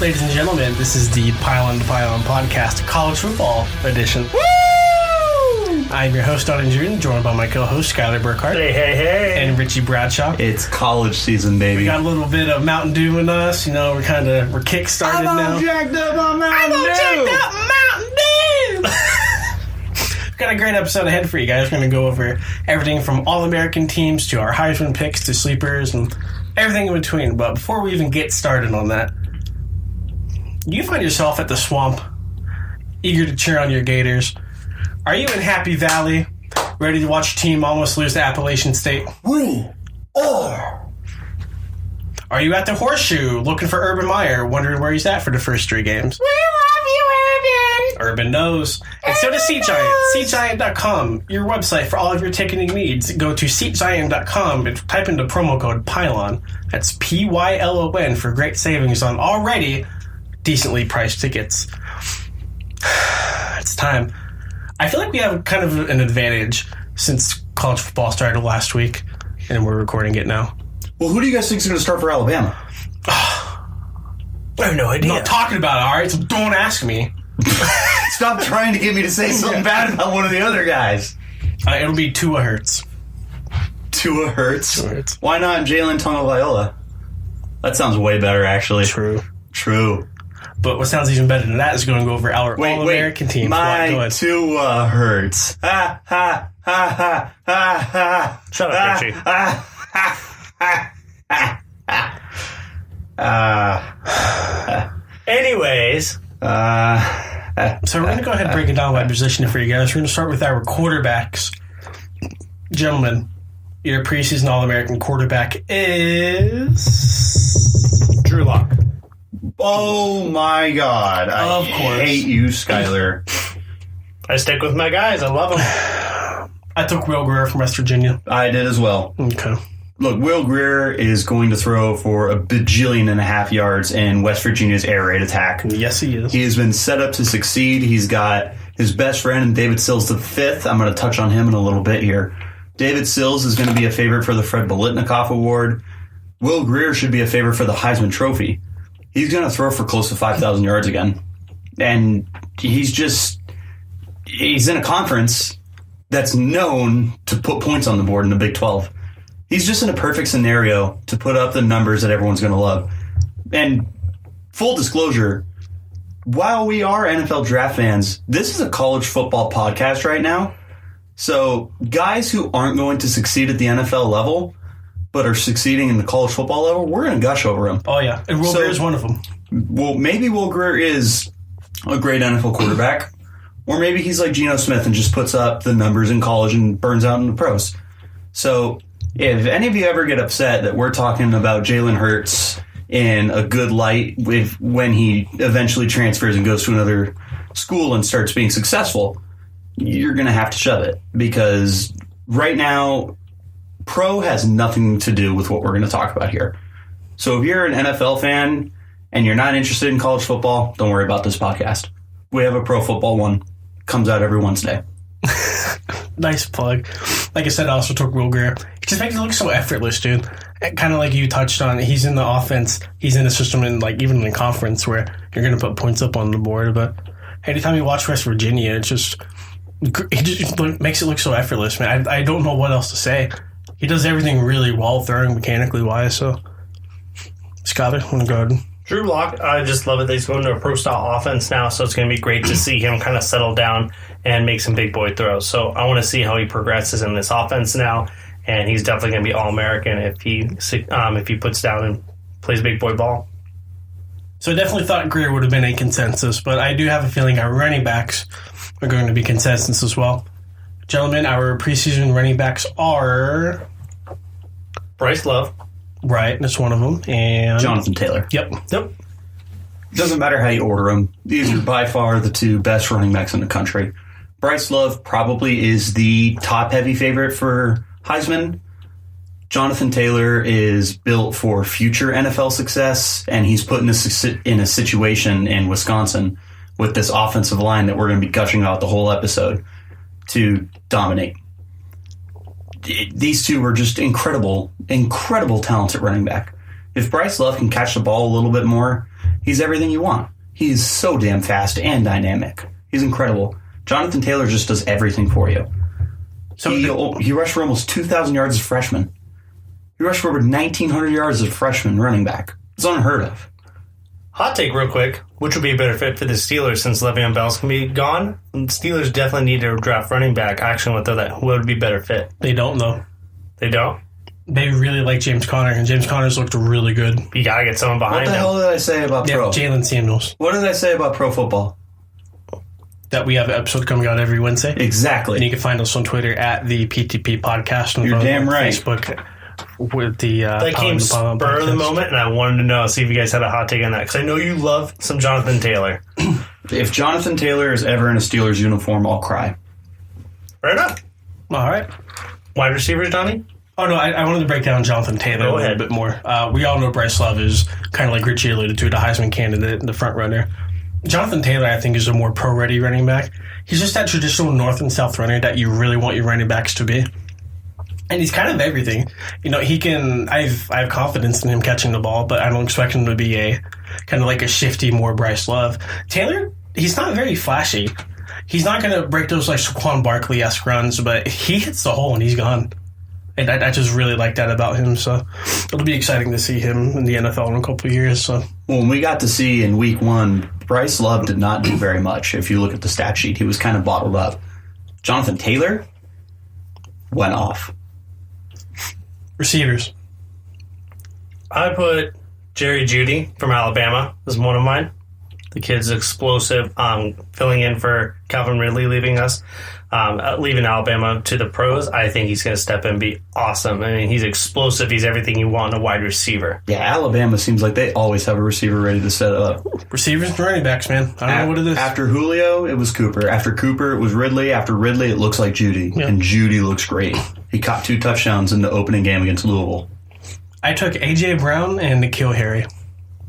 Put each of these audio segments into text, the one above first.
Ladies and gentlemen, this is the Pylon to Pylon podcast, college football edition. Woo! I'm your host, Donnie June, joined by my co-host, Skyler Burkhart. Hey. And Richie Bradshaw. It's college season, baby. We got a little bit of Mountain Dew in us. You know, we're kick-started now. I'm all jacked up on Mountain Dew. We've got a great episode ahead for you guys. We're going to go over everything from All-American teams to our Heisman picks to sleepers and everything in between. But before we even get started on that, you find yourself at the swamp, eager to cheer on your Gators. Are you in Happy Valley, ready to watch your team almost lose to Appalachian State? We are. Are you at the Horseshoe, looking for Urban Meyer, wondering where he's at for the first 3 games? We love you, Urban. Urban knows. And so does Seat Giant. SeatGiant.com, your website for all of your ticketing needs. Go to SeatGiant.com and type in the promo code PYLON. That's PYLON for great savings on already decently priced tickets. It's time. I feel like we have kind of an advantage since college football started last week, and we're recording it now. Well, who do you guys think is going to start for Alabama? I have no idea. I'm not talking about it, all right? So don't ask me. Stop trying to get me to say something bad about one of the other guys. It'll be Tua Hurts. Tua Hurts? Why not Jalen Tagovailoa? That sounds way better, actually. True. But what sounds even better than that is going to go over our All-American team. My Tua Hurts. Ha, ha, ha, ha, ha, ha. Shut up, Richie. Anyways. So we're going to go ahead and break it down by position for you guys. We're going to start with our quarterbacks. Gentlemen, your preseason All-American quarterback is Drew Lock. Oh my God. Of course. I hate you, Skyler. I stick with my guys. I love them. I took Will Grier from West Virginia. I did as well. Okay. Look, Will Grier is going to throw for 1.5 billion yards in West Virginia's air raid attack. Yes, he is. He has been set up to succeed. He's got his best friend, David Sills V. I'm going to touch on him in a little bit here. David Sills is going to be a favorite for the Fred Biletnikoff Award. Will Grier should be a favorite for the Heisman Trophy. He's going to throw for close to 5,000 yards again. And he's in a conference that's known to put points on the board in the Big 12. He's just in a perfect scenario to put up the numbers that everyone's going to love. And full disclosure, while we are NFL draft fans, this is a college football podcast right now. So guys who aren't going to succeed at the NFL level but are succeeding in the college football level, we're going to gush over them. Oh, yeah. And Will Grier is one of them. Well, maybe Will Grier is a great NFL quarterback, or maybe he's like Geno Smith and just puts up the numbers in college and burns out in the pros. So if any of you ever get upset that we're talking about Jalen Hurts in a good light when he eventually transfers and goes to another school and starts being successful, you're going to have to shove it, because right now, pro has nothing to do with what we're going to talk about here. So if you're an NFL fan and you're not interested in college football, don't worry about this podcast. We have a pro football one. Comes out every Wednesday. Nice plug. Like I said, I also took Will Grier. He just makes it look so effortless, dude. Kind of like you touched on, he's in the offense, he's in the system, and like even in the conference where you're going to put points up on the board. But anytime you watch West Virginia, he just makes it look so effortless, man. I don't know what else to say. He does everything really well, throwing mechanically wise. So, Skyler, want to go ahead? Drew Lock, I just love it that he's going to a pro-style offense now, so it's going to be great to see him kind of settle down and make some big boy throws. So I want to see how he progresses in this offense now, and he's definitely going to be All-American if he puts down and plays big boy ball. So I definitely thought Grier would have been a consensus, but I do have a feeling our running backs are going to be consensus as well. Gentlemen, our preseason running backs are Bryce Love. Right, that's one of them. And Jonathan Taylor. Yep. Doesn't matter how you order them. These are by far the 2 best running backs in the country. Bryce Love probably is the top-heavy favorite for Heisman. Jonathan Taylor is built for future NFL success, and he's put in a situation in Wisconsin with this offensive line that we're going to be gushing about the whole episode to dominate. These 2 are just incredible talents at running back. If Bryce Love can catch the ball a little bit more He's everything you want. He's so damn fast and dynamic. He's incredible. Jonathan Taylor just does everything for you. So he rushed for almost 2,000 yards as a freshman. He rushed for over 1,900 yards as a freshman running back. It's unheard of. Hot take real quick. Which would be a better fit for the Steelers since Le'Veon Bell's going to be gone? And the Steelers definitely need to draft running back. I actually want to throw that. Who would be better fit? They don't, though. They don't? They really like James Conner, and James Conner's looked really good. You got to get someone behind him. What the hell did I say about pro? Jalen Samuels. What did I say about pro football? That we have an episode coming out every Wednesday. Exactly. And you can find us on Twitter at the PTP Podcast. And You're damn right. Facebook with the that came spur of the moment, and I wanted to know, see if you guys had a hot take on that, because I know you love some Jonathan Taylor. If Jonathan Taylor is ever in a Steelers uniform, I'll cry. Fair enough. All right. Wide receivers, Donnie? Oh, no, I wanted to break down Jonathan Taylor a little bit more. We all know Bryce Love is kind of like Richie alluded to, the Heisman candidate, the front runner. Jonathan Taylor, I think, is a more pro-ready running back. He's just that traditional north and south runner that you really want your running backs to be. And he's kind of everything. You know, he can... I have confidence in him catching the ball, but I don't expect him to be a kind of like a shifty, more Bryce Love. Taylor, he's not very flashy. He's not going to break those like Saquon Barkley-esque runs, but he hits the hole and he's gone. And I just really like that about him. So it'll be exciting to see him in the NFL in a couple of years. So when we got to see in week 1, Bryce Love did not do very much. If you look at the stat sheet, he was kind of bottled up. Jonathan Taylor went off. Receivers. I put Jerry Jeudy from Alabama as one of mine. The kid's explosive, filling in for Calvin Ridley, leaving Alabama to the pros. I think he's going to step in and be awesome. I mean, he's explosive. He's everything you want in a wide receiver. Yeah, Alabama seems like they always have a receiver ready to set up. Receivers and running backs, man. I don't know what it is. After Julio, it was Cooper. After Cooper, it was Ridley. After Ridley, it looks like Jeudy. Yeah. And Jeudy looks great. He caught 2 touchdowns in the opening game against Louisville. I took A.J. Brown and N'Keal Harry.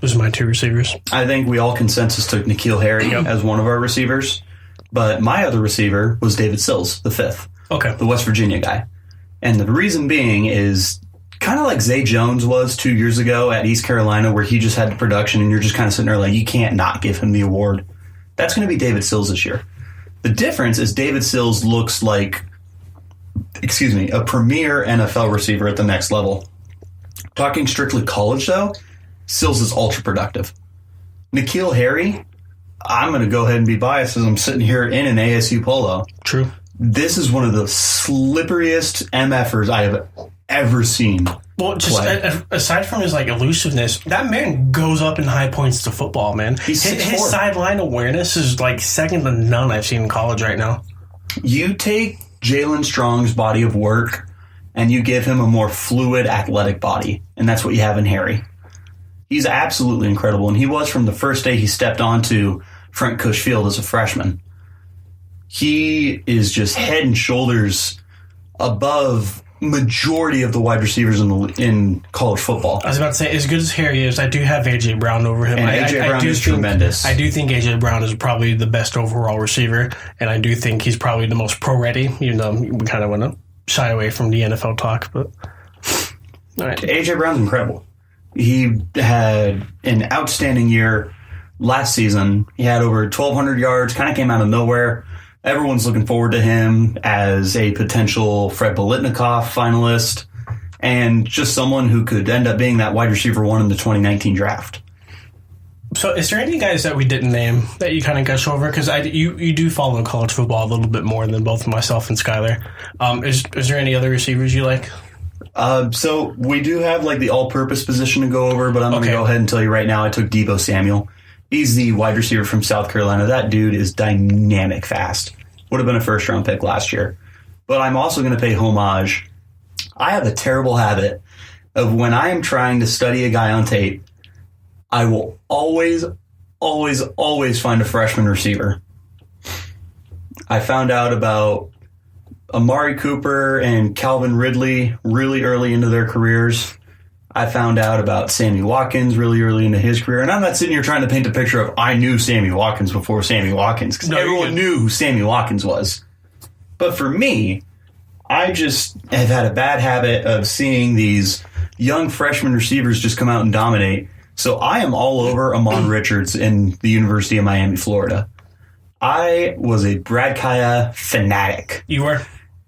Those are my 2 receivers. I think we all consensus took N'Keal Harry as one of our receivers. But my other receiver was David Sills, the 5th. Okay. The West Virginia guy. And the reason being is kind of like Zay Jones was 2 years ago at East Carolina, where he just had the production and you're just kind of sitting there like, you can't not give him the award. That's going to be David Sills this year. The difference is David Sills looks like, a premier NFL receiver at the next level. Talking strictly college, though, Sills is ultra productive. N'Keal Harry, I'm going to go ahead and be biased as I'm sitting here in an ASU polo. True. This is one of the slipperiest MFers I have ever seen. Well, just aside from his like elusiveness, that man goes up in high points to football, man. His sideline awareness is like second to none I've seen in college right now. You take Jalen Strong's body of work and you give him a more fluid, athletic body, and that's what you have in Harry. He's absolutely incredible, and he was from the first day he stepped onto Frank Cush Field as a freshman. He is just head and shoulders above majority of the wide receivers in college football. I was about to say, as good as Harry is, I do have A.J. Brown over him. And A.J. Brown is tremendous. I do think A.J. Brown is probably the best overall receiver, and I do think he's probably the most pro-ready, even though we kind of want to shy away from the NFL talk. But all right. A.J. Brown's incredible. He had an outstanding year last season. He had over 1,200 yards, kind of came out of nowhere. Everyone's looking forward to him as a potential Fred Biletnikoff finalist and just someone who could end up being that wide receiver 1 in the 2019 draft. So is there any guys that we didn't name that you kind of gush over? Because you do follow college football a little bit more than both myself and Skyler. Is there any other receivers you like? So we do have like the all-purpose position to go over, but I'm going to go ahead and tell you right now I took Deebo Samuel. He's the wide receiver from South Carolina. That dude is dynamic fast. Would have been a first-round pick last year. But I'm also going to pay homage. I have a terrible habit of when I am trying to study a guy on tape, I will always find a freshman receiver. I found out about Amari Cooper and Calvin Ridley really early into their careers. I found out about Sammy Watkins really early into his career. And I'm not sitting here trying to paint a picture of I knew Sammy Watkins before Sammy Watkins, because everyone knew who Sammy Watkins was. But for me, I just have had a bad habit of seeing these young freshman receivers just come out and dominate. So I am all over Amon Richards in the University of Miami, Florida. I was a Brad Kaya fanatic. You were,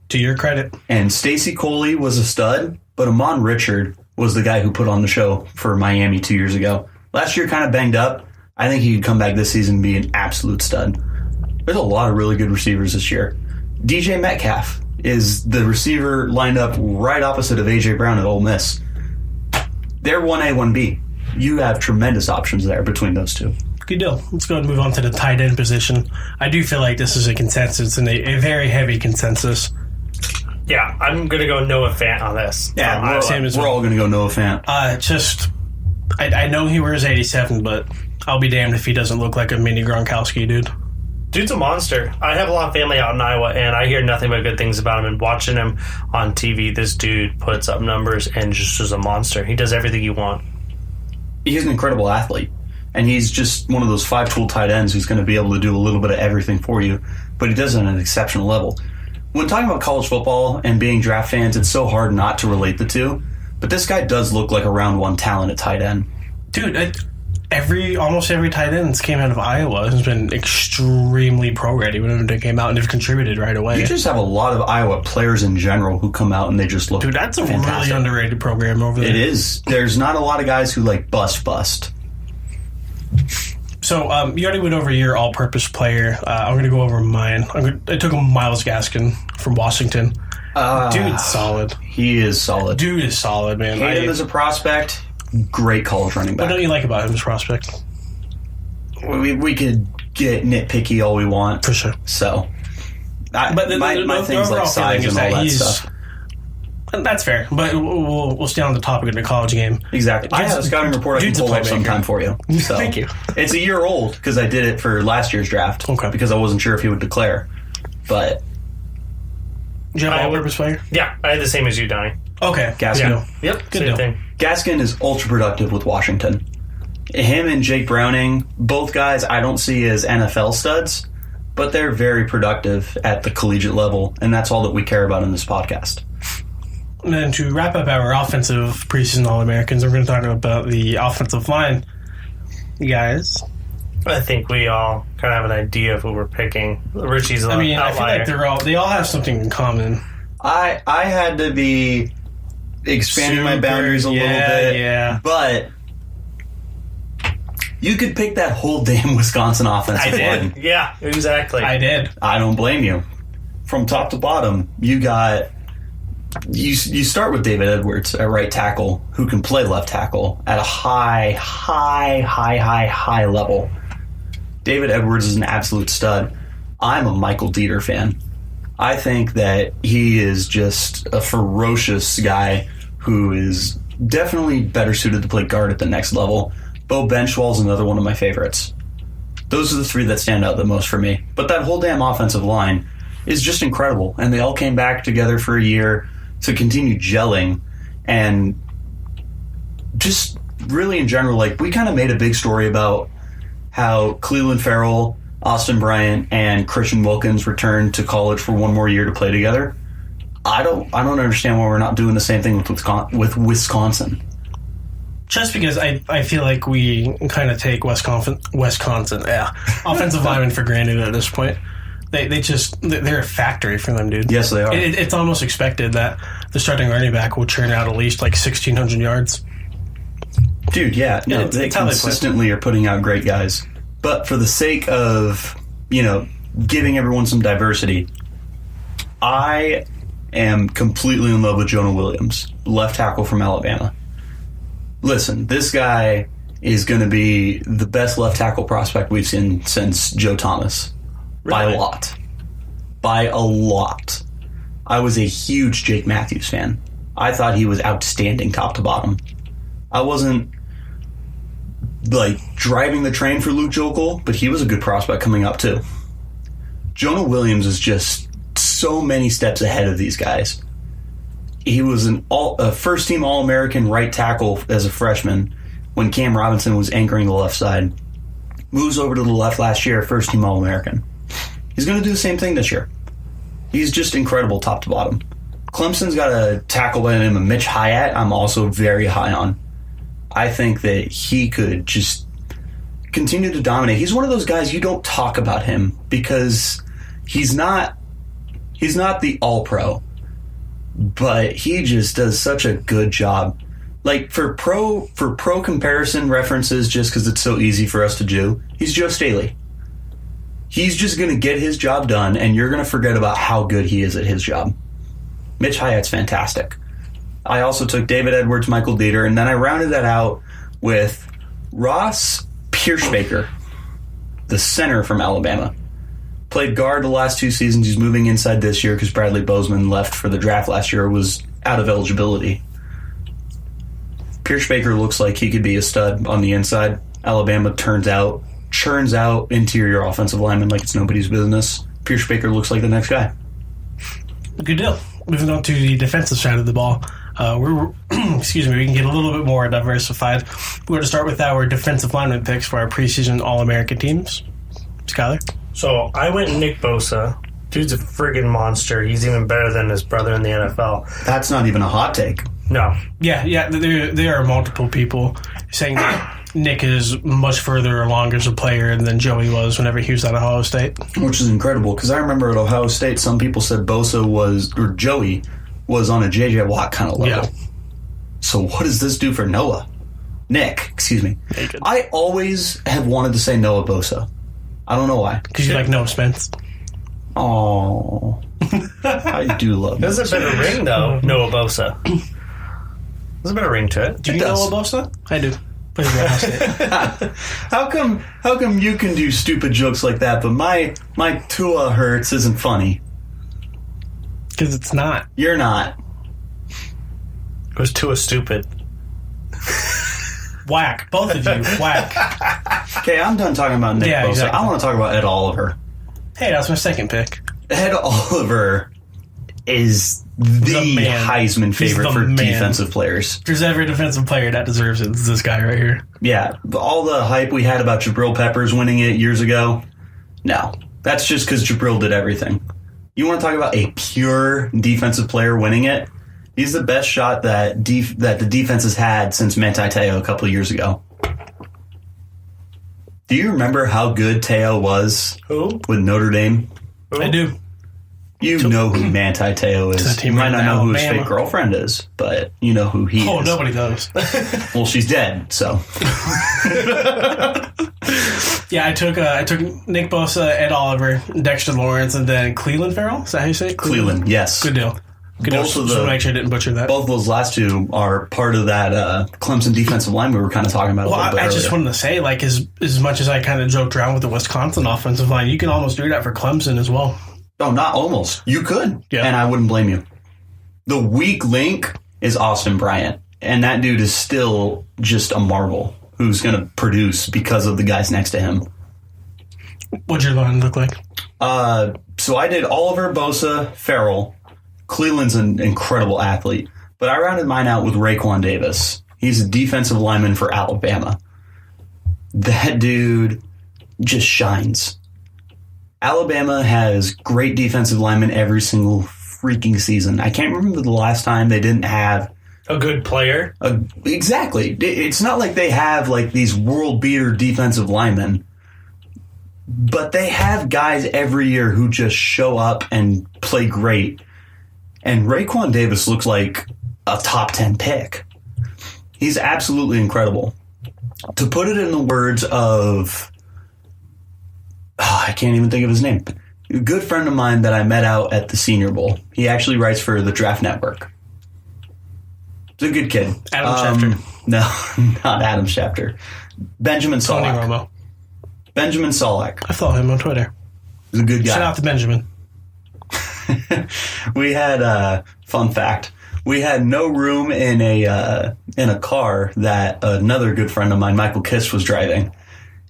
to your credit. And Stacey Coley was a stud, but Amon Richard was the guy who put on the show for Miami 2 years ago. Last year kind of banged up. I think he could come back this season and be an absolute stud. There's a lot of really good receivers this year. DJ Metcalf is the receiver lined up right opposite of A.J. Brown at Ole Miss. They're 1A, 1B. You have tremendous options there between those two. Good deal. Let's go and move on to the tight end position. I do feel like this is a consensus and a very heavy consensus. Yeah, I'm going to go Noah Fant on this. Yeah, we're all going to go Noah Fant. I know he wears 87, but I'll be damned if he doesn't look like a mini Gronkowski, dude. Dude's a monster. I have a lot of family out in Iowa, and I hear nothing but good things about him. And watching him on TV, this dude puts up numbers and just is a monster. He does everything you want. He's an incredible athlete, and he's just one of those five-tool tight ends who's going to be able to do a little bit of everything for you, but he does it at an exceptional level. When talking about college football and being draft fans, it's so hard not to relate the two, but this guy does look like a round one talent at tight end. Dude, almost every tight end that's came out of Iowa has been extremely pro-ready whenever they came out and they've contributed right away. You just have a lot of Iowa players in general who come out and they just look Dude, that's a fantastic. really underrated program over there. It is. There's not a lot of guys who like bust. So you already went over your all-purpose player. I'm going to go over mine. I took Myles Gaskin from Washington. Dude's solid. He is solid. Dude is solid, man. Hate him as a prospect. Great college running back. What don't you like about him as a prospect? We could get nitpicky all we want. For sure. So, my the things like size and all that stuff. That's fair, but we'll stay on the topic of the college game. Exactly. I have a scouting report I can pull up sometime for you. So. Thank you. It's a year old because I did it for last year's draft. Okay. Because I wasn't sure if he would declare. But do you have an all-purpose player? Yeah, I had the same as you, Donnie. Okay. Gaskin. Yeah. Yep, Good same deal. thing. Gaskin is ultra productive with Washington. Him and Jake Browning, both guys I don't see as NFL studs, but they're very productive at the collegiate level, and that's all that we care about in this podcast. And then to wrap up our offensive preseason All-Americans, we're going to talk about the offensive line. You guys? I think we all kind of have an idea of who we're picking. Richie's an outlier. I feel like they all have something in common. I had to be expanding my boundaries a little bit. Yeah. But you could pick that whole damn Wisconsin offensive line. Yeah, exactly. I did. I don't blame you. From top to bottom, you start with David Edwards at right tackle, who can play left tackle at a high level. David Edwards is an absolute stud. I'm a Michael Dieter fan. I think that he is just a ferocious guy who is definitely better suited to play guard at the next level. Bo Benchwall is another one of my favorites. Those are the three that stand out the most for me. But that whole damn offensive line is just incredible. And they all came back together for a year to continue gelling. And just really in general, like, we kind of made a big story about how Cleveland Farrell, Austin Bryant, and Christian Wilkins returned to college for one more year to play together. I don't understand why we're not doing the same thing with Wisconsin. Just because I feel like we kind of take Wisconsin, offensive linemen for granted at this point. They're a factory for them, dude. Yes, they are. It's almost expected that the starting running back will churn out at least like 1,600 yards. Dude, yeah. No, they consistently are putting out great guys. But for the sake of, giving everyone some diversity, I am completely in love with Jonah Williams, left tackle from Alabama. Listen, this guy is going to be the best left tackle prospect we've seen since Joe Thomas. Really? By a lot. I was a huge Jake Matthews fan. I thought he was outstanding top to bottom. I wasn't driving the train for Luke Jokel, but he was a good prospect coming up too. Jonah Williams is just so many steps ahead of these guys. He was a first-team All-American right tackle as a freshman when Cam Robinson was anchoring the left side. Moves over to the left last year, first-team All-American. He's going to do the same thing this year. He's just incredible top to bottom. Clemson's got a tackle by the name of Mitch Hyatt I'm also very high on. I think that he could just continue to dominate. He's one of those guys you don't talk about him because he's not the all-pro, but he just does such a good job. Like for pro comparison references, just because it's so easy for us to do, he's Joe Staley. He's just going to get his job done, and you're going to forget about how good he is at his job. Mitch Hyatt's fantastic. I also took David Edwards, Michael Dieter, and then I rounded that out with Ross Pierschbaker, the center from Alabama. Played guard the last 2 seasons. He's moving inside this year because Bradley Bozeman left for the draft last year, was out of eligibility. Pierschbaker looks like he could be a stud on the inside. Alabama churns out interior offensive linemen like it's nobody's business. Pierschbaker looks like the next guy. Good deal. Moving on to the defensive side of the ball. We can get a little bit more diversified. We're going to start with our defensive lineman picks for our preseason All-American teams. Skyler? So I went Nick Bosa. Dude's a friggin' monster. He's even better than his brother in the NFL. That's not even a hot take. No. Yeah, there are multiple people saying that Nick is much further along as a player than Joey was whenever he was at Ohio State. Which is incredible, because I remember at Ohio State, some people said Joey was on a J.J. Watt kind of level. Yeah. So what does this do for Nick, excuse me. I always have wanted to say Noah Bosa. I don't know why. Because you like Noah Spence. Oh, I do love There's a better ring, though, Noah Bosa. There's a better ring to it. Do you know Noah Bosa? I do. How come you can do stupid jokes like that, but my Tua hurts isn't funny? Because it's not. You're not. It was Tua stupid. Whack. Both of you. Whack. Okay, I'm done talking about Nick Bosa. Exactly. I want to talk about Ed Oliver. Hey, that's my second pick. Ed Oliver is the man. Heisman favorite for man. defensive players. If there's every defensive player that deserves it, it's this guy right here. Yeah, all the hype we had about Jabril Peppers winning it years ago, no. That's just because Jabril did everything. You want to talk about a pure defensive player winning it? He's the best shot that the defense has had since Manti Te'o a couple of years ago. Do you remember how good Te'o was with Notre Dame? Who? I do. You know who Manti Te'o is. You might not know who his fake girlfriend is, but you know who he is. Oh, nobody knows. Well, she's dead, so. Yeah, I took Nick Bosa, Ed Oliver, Dexter Lawrence, and then Cleveland Farrell. Is that how you say it? Cleveland, yes. Good deal. Good deal. So make sure I didn't butcher that. Both of those last two are part of that Clemson defensive line we were kind of talking about a little bit I just earlier. wanted to say, like, as much as I kind of joked around with the Wisconsin offensive line, you can almost do that for Clemson as well. Oh, not almost. You could. Yeah. And I wouldn't blame you. The weak link is Austin Bryant. And that dude is still just a marvel who's going to produce because of the guys next to him. What'd your line look like? So I did Oliver, Bosa, Farrell. Cleveland's an incredible athlete. But I rounded mine out with Raekwon Davis. He's a defensive lineman for Alabama. That dude just shines. Alabama has great defensive linemen every single freaking season. I can't remember the last time they didn't have a good player. Exactly. It's not like they have like these world beater defensive linemen, but they have guys every year who just show up and play great. And Raekwon Davis looks like a top 10 pick. He's absolutely incredible. To put it in the words of... I can't even think of his name. A good friend of mine that I met out at the Senior Bowl. He actually writes for the Draft Network. He's a good kid. Adam Schefter. No, not Adam Schefter. Benjamin Tony Solak. Romo. Benjamin Solak. I follow him on Twitter. He's a good guy. Shout out to Benjamin. We had fun fact. We had no room in a car that another good friend of mine, Michael Kiss, was driving.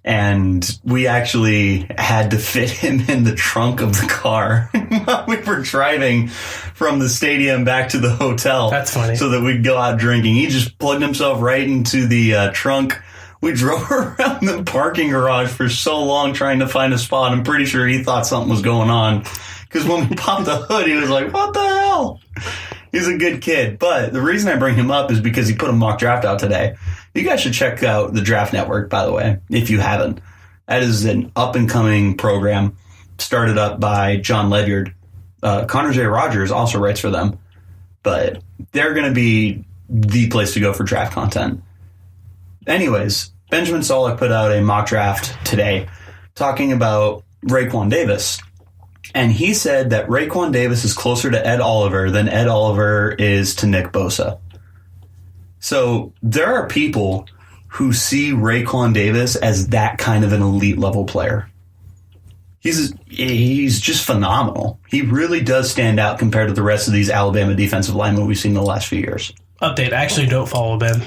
And we actually had to fit him in the trunk of the car while we were driving from the stadium back to the hotel. That's funny. So that we'd go out drinking. He just plugged himself right into the trunk. We drove around the parking garage for so long trying to find a spot. I'm pretty sure he thought something was going on. Because when we popped the hood, he was like, what the hell? He's a good kid. But the reason I bring him up is because he put a mock draft out today. You guys should check out the Draft Network, by the way, if you haven't. That is an up-and-coming program started up by John Ledyard. Connor J. Rogers also writes for them. But they're going to be the place to go for draft content. Anyways, Benjamin Solak put out a mock draft today talking about Raekwon Davis. And he said that Raekwon Davis is closer to Ed Oliver than Ed Oliver is to Nick Bosa. So there are people who see Raekwon Davis as that kind of an elite level player. He's just phenomenal. He really does stand out compared to the rest of these Alabama defensive linemen we've seen in the last few years. Update, I actually don't follow Ben.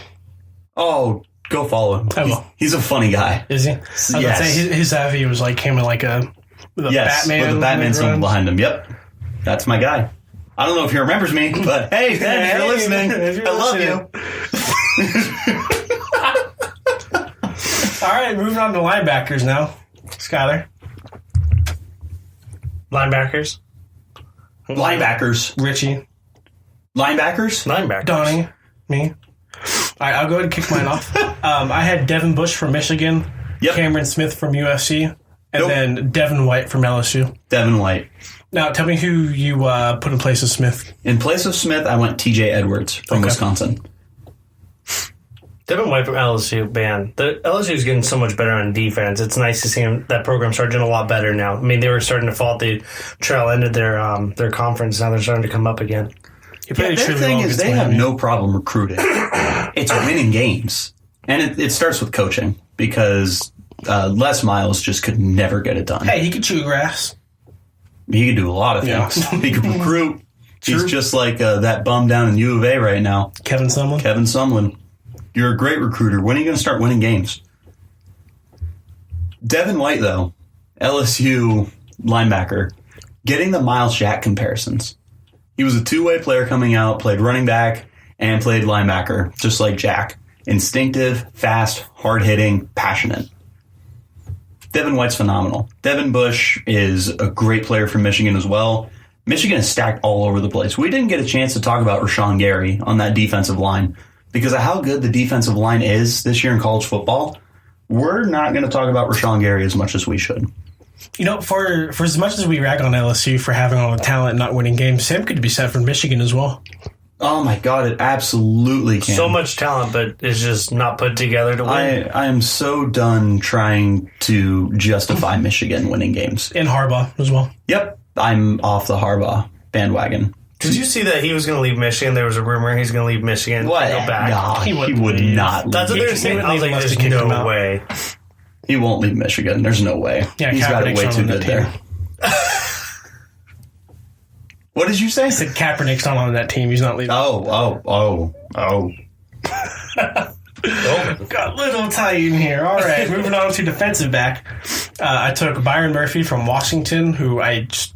Oh, go follow him. I will. He's a funny guy. Is he? I was gonna say, his Avi was like him with a Batman. With a Batman symbol behind him. Yep. That's my guy. I don't know if he remembers me, but hey, Ben, if you're listening, I love you. All right, moving on to linebackers now. Skyler. Linebackers. Richie. Linebackers. Donnie. Me. All right, I'll go ahead and kick mine off. I had Devin Bush from Michigan. Yep. Cameron Smith from USC. And then Devin White from LSU. Devin White. Now, tell me who you put in place of Smith. In place of Smith, I went TJ Edwards from Wisconsin. Devin White from LSU, man. The LSU is getting so much better on defense. It's nice to see that program start doing a lot better now. I mean, they were starting to fall at the trail end of their conference. Now they're starting to come up again. Their thing is they have no problem recruiting. It's winning games. And it starts with coaching because Les Miles just could never get it done. Hey, he could chew grass. He could do a lot of things. Yeah. He could recruit. He's just like that bum down in U of A right now. Kevin Sumlin. You're a great recruiter. When are you going to start winning games? Devin White, though, LSU linebacker, getting the Miles Jack comparisons. He was a two-way player coming out, played running back, and played linebacker, just like Jack. Instinctive, fast, hard-hitting, passionate. Devin White's phenomenal. Devin Bush is a great player from Michigan as well. Michigan is stacked all over the place. We didn't get a chance to talk about Rashawn Gary on that defensive line. Because of how good the defensive line is this year in college football, we're not going to talk about Rashawn Gary as much as we should. You know, for as much as we rag on LSU for having all the talent and not winning games, Sam could be set for Michigan as well. Oh, my God, it absolutely can. So much talent, but it's just not put together to win. I am so done trying to justify Michigan winning games. And Harbaugh as well. Yep, I'm off the Harbaugh bandwagon. Did you see that he was going to leave Michigan? There was a rumor he's going to leave Michigan. What? And go back. No, he would not leave. That's what they were saying. I was like, there's no way. He won't leave Michigan. There's no way. Yeah, he's got it way too good there. What did you say? I said Kaepernick's not on that team. He's not leaving. Oh. Got a little tight in here. All right, moving on to defensive back. I took Byron Murphy from Washington, who I just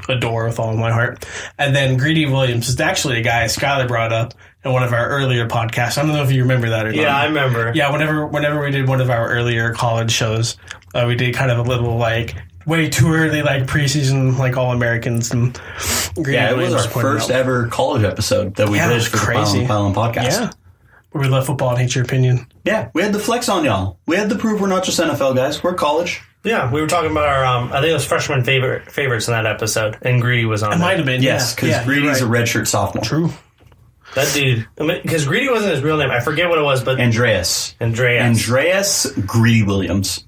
adore with all of my heart. And then Greedy Williams is actually a guy Skyler brought up in one of our earlier podcasts. I don't know if you remember that or not. Yeah, I remember. Yeah, whenever we did one of our earlier college shows, we did kind of a little way too early preseason All-Americans. And it was our first ever college episode that we did for the Pylon podcast. Yeah. We love football and hate your opinion. Yeah, we had the flex on y'all. We had to prove we're not just NFL guys. We're college. Yeah, we were talking about our, I think it was freshman favorites in that episode, and Greedy was on it. It might have been, yes, because Greedy's a redshirt sophomore. True. That dude, because Greedy wasn't his real name. I forget what it was, but... Andreas Greedy Williams.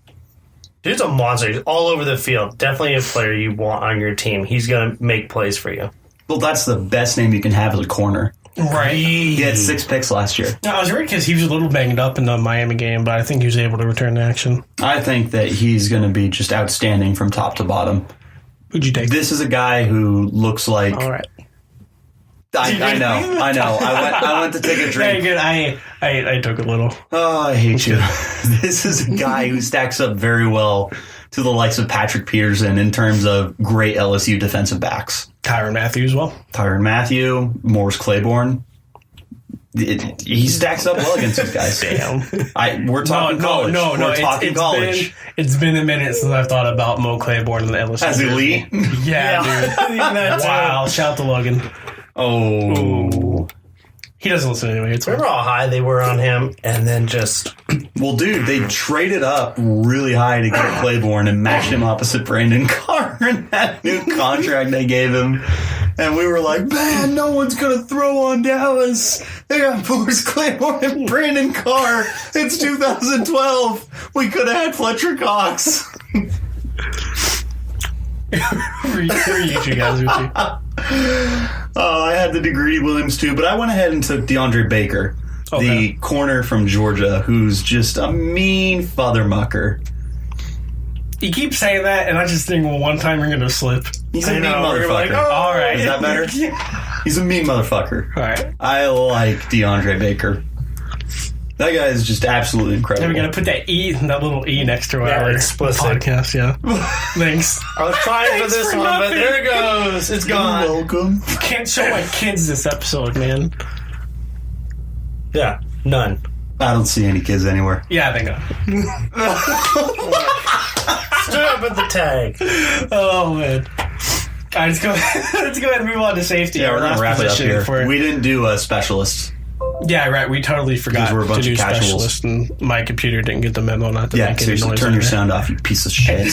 Dude's a monster. He's all over the field. Definitely a player you want on your team. He's going to make plays for you. Well, that's the best name you can have as a corner. Right. He had 6 picks last year. No, I was worried because he was a little banged up in the Miami game, but I think he was able to return to action. I think that he's going to be just outstanding from top to bottom. Who'd you take? This is a guy who looks like... All right. I know. I went to take a drink. Very good. I took a little. Oh, I hate you. This is a guy who stacks up very well to the likes of Patrick Peterson in terms of great LSU defensive backs. Tyrann Mathieu as well. Tyrann Mathieu, Morris Claiborne. He stacks up well against these guys. Damn. We're talking college. No. We're talking college. It's been a minute since I've thought about Mo Claiborne and the LSU. As elite? Yeah, dude. Wow. Shout to Logan. Oh. He doesn't listen anyway. It's fine. Remember how high they were on him, and then just Well, dude, they traded up really high to get Claiborne and matched him opposite Brandon Carr in that new contract they gave him. And we were like, man, no one's going to throw on Dallas. They got Boris Claiborne and Brandon Carr. It's 2012. We could have had Fletcher Cox. Who are you guys with you? I had the DeGreedy Williams too, but I went ahead and took DeAndre Baker, the corner from Georgia, who's just a mean father-mucker. You keep saying that, and I just think, well, one time you're going to slip. He's a mean motherfucker. Like, oh, all right. Is that better? He's a mean motherfucker. All right. I like DeAndre Baker. That guy is just absolutely incredible. And we're going to put that little E next to our explicit podcast, yeah. Thanks. I was trying for this for one, but nothing. there it goes. It's gone. You're welcome. Can't show my kids this episode, man. Yeah, none. I don't see any kids anywhere. Yeah, I think Stood up at the tag. Oh, man. All right, let's go ahead and move on to safety. Yeah, we're Our going to last wrap it up position here. We didn't do specialists. Yeah, right. We totally forgot Because we're a bunch to do of casuals. specialists, and my computer didn't get the memo not to Yeah, make any seriously, noise. turn on your there. sound off, you piece of shit.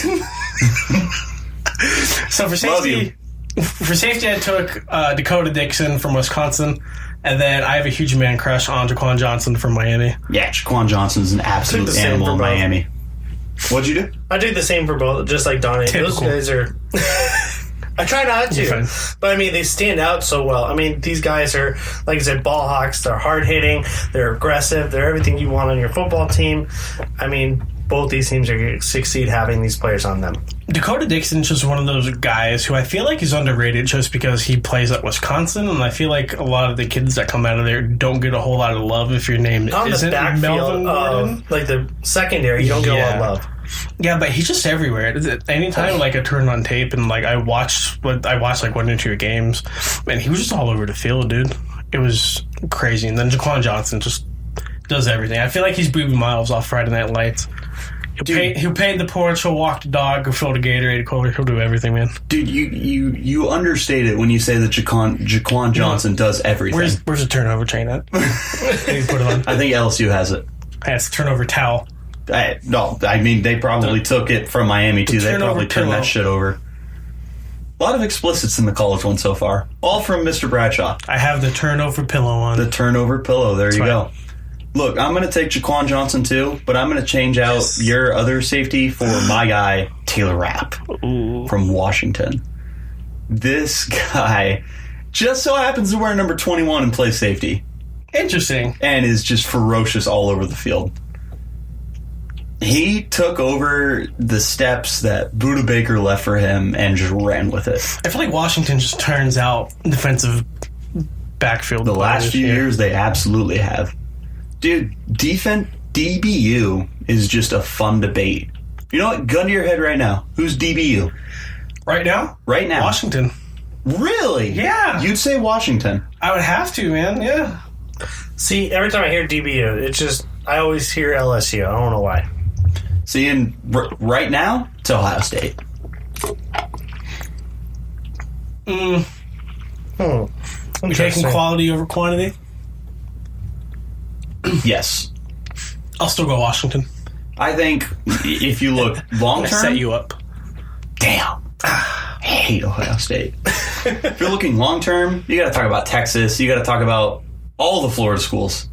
So for safety, I took Dakota Dixon from Wisconsin, and then I have a huge man crush on Jaquan Johnson from Miami. Yeah, Jaquan Johnson's an absolute the same animal for in both. Miami. What'd you do? I do the same for both, just like Donnie. Typical. Those guys are. I try not You're to, fine. but I mean, they stand out so well. I mean, these guys are, like I said, ball hawks. They're hard hitting. They're aggressive. They're everything you want on your football team. I mean, both these teams are going to succeed having these players on them. Dakota Dixon's just one of those guys who I feel like is underrated just because he plays at Wisconsin, and I feel like a lot of the kids that come out of there don't get a whole lot of love if your name On the isn't backfield Melvin Gordon. of like the secondary, you don't get a lot of love. Yeah, but he's just everywhere. Anytime like I turned on tape and like I watched like 1 or 2 games, and he was just all over the field, dude. It was crazy. And then Jaquan Johnson just does everything. I feel like he's Boobie Miles off Friday Night Lights. He'll paint the porch, he'll walk the dog, he'll fill the Gatorade cooler, he'll do everything, man. Dude, you understate it when you say that Jaquan Johnson does everything. Where's the turnover chain at? You put it on. I think LSU has it. It's the turnover towel. No, I mean, they probably took it from Miami, too. They probably turned that shit over. A lot of explicits in the college one so far. All from Mr. Bradshaw. I have the turnover pillow on. The turnover pillow. There you right. go. Look, I'm going to take Jaquan Johnson, too, but I'm going to change out your other safety for my guy, Taylor Rapp from Washington. This guy just so happens to wear number 21 and play safety. Interesting. And is just ferocious all over the field. He took over the steps that Budda Baker left for him and just ran with it. I feel like Washington just turns out defensive backfield. The last players few here. years, they absolutely have. Dude, DBU is just a fun debate. You know what? Gun to your head right now. Who's DBU? Right now? Right now. Washington. Really? Yeah. You'd say Washington. I would have to, man. Yeah. See, every time I hear DBU, it's just, I always hear LSU. I don't know why. See, and right now, it's Ohio State. You're taking Interesting. quality over quantity? Yes. I'll still go Washington. I think if you look long I set term, you up. damn. I hate Ohio State. If you're looking long term, you got to talk about Texas. You got to talk about all the Florida schools.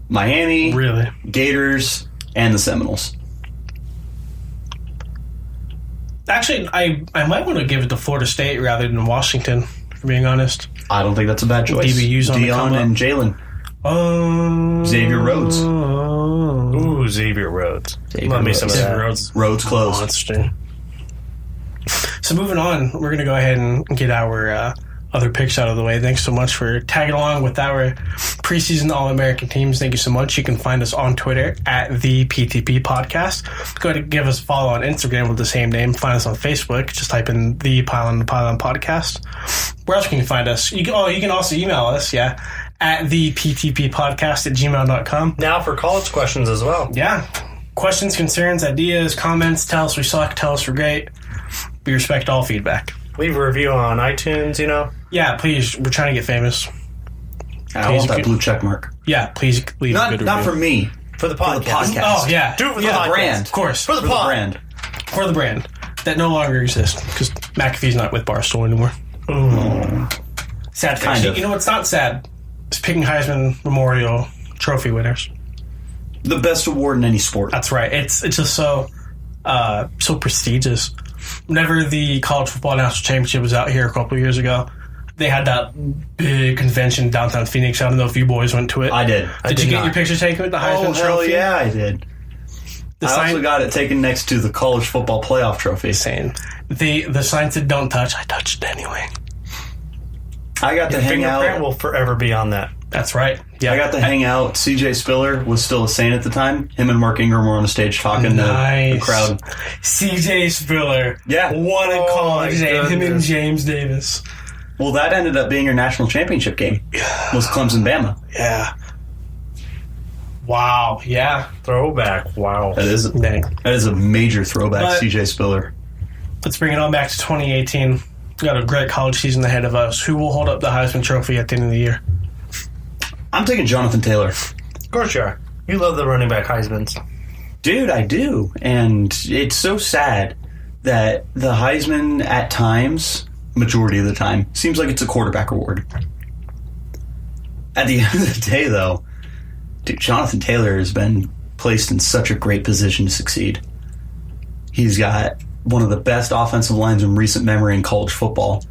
Miami, Really? Gators, and the Seminoles. Actually, I might want to give it to Florida State rather than Washington, for being honest. I don't think that's a bad choice. DBU's on the come Dion up. and Jalen. Xavier Rhodes. Ooh, Xavier Rhodes. Xavier Love me some of Rhodes. that. Rhodes. Rhodes closed. Monster. So moving on, we're going to go ahead and get our other picks out of the way. Thanks so much for tagging along with our preseason All-American teams. Thank you so much. You can find us on Twitter at the PTP Podcast. Go ahead and give us a follow on Instagram with the same name. Find us on Facebook. Just type in the Pylon Podcast. Where else can you find us? You can also email us, at the PTP Podcast at gmail.com. Now for college questions as well. Yeah. Questions, concerns, ideas, comments. Tell us we suck. Tell us we're great. We respect all feedback. Leave a review on iTunes, Yeah, please. We're trying to get famous. I want that blue check mark. Yeah, please leave a good Not review. for me. For the podcast. Oh, yeah. Do it for the Yeah, podcast. brand. Of course. For the pod. brand. For the brand. That no longer exists because McAfee's not with Barstool anymore. Sad. Kind of. You know what's not sad? It's picking Heisman Memorial Trophy winners. The best award in any sport. That's right. It's just so prestigious. Whenever the college football national championship was out here a couple of years ago, they had that big convention downtown Phoenix. I don't know if you boys went to it. I did. Did you get your picture taken with the Heisman Oh, Trophy? hell yeah, I did. The I sign also got it taken next to the college football playoff trophy. saying the sign said "Don't touch." I touched it anyway. I got to hang Fingerprint out. will forever be on that. That's right. Yeah, I got to hang out. CJ Spiller was still a Saint at the time. Him and Mark Ingram were on the stage talking to the crowd. CJ Spiller. Yeah. Won in college. my And him and goodness. James Davis. Well, that ended up being your national championship game. Was Clemson-Bama. Yeah. Wow. Yeah. Throwback. Wow. That is Dang. a major throwback, But- CJ Spiller. Let's bring it on back to 2018. We got a great college season ahead of us. Who will hold up the Heisman Trophy at the end of the year? I'm taking Jonathan Taylor. Of course you are. You love the running back Heismans. Dude, I do. And it's so sad that the Heisman at times, majority of the time, seems like it's a quarterback award. At the end of the day, though, dude, Jonathan Taylor has been placed in such a great position to succeed. He's got one of the best offensive lines in recent memory in college football.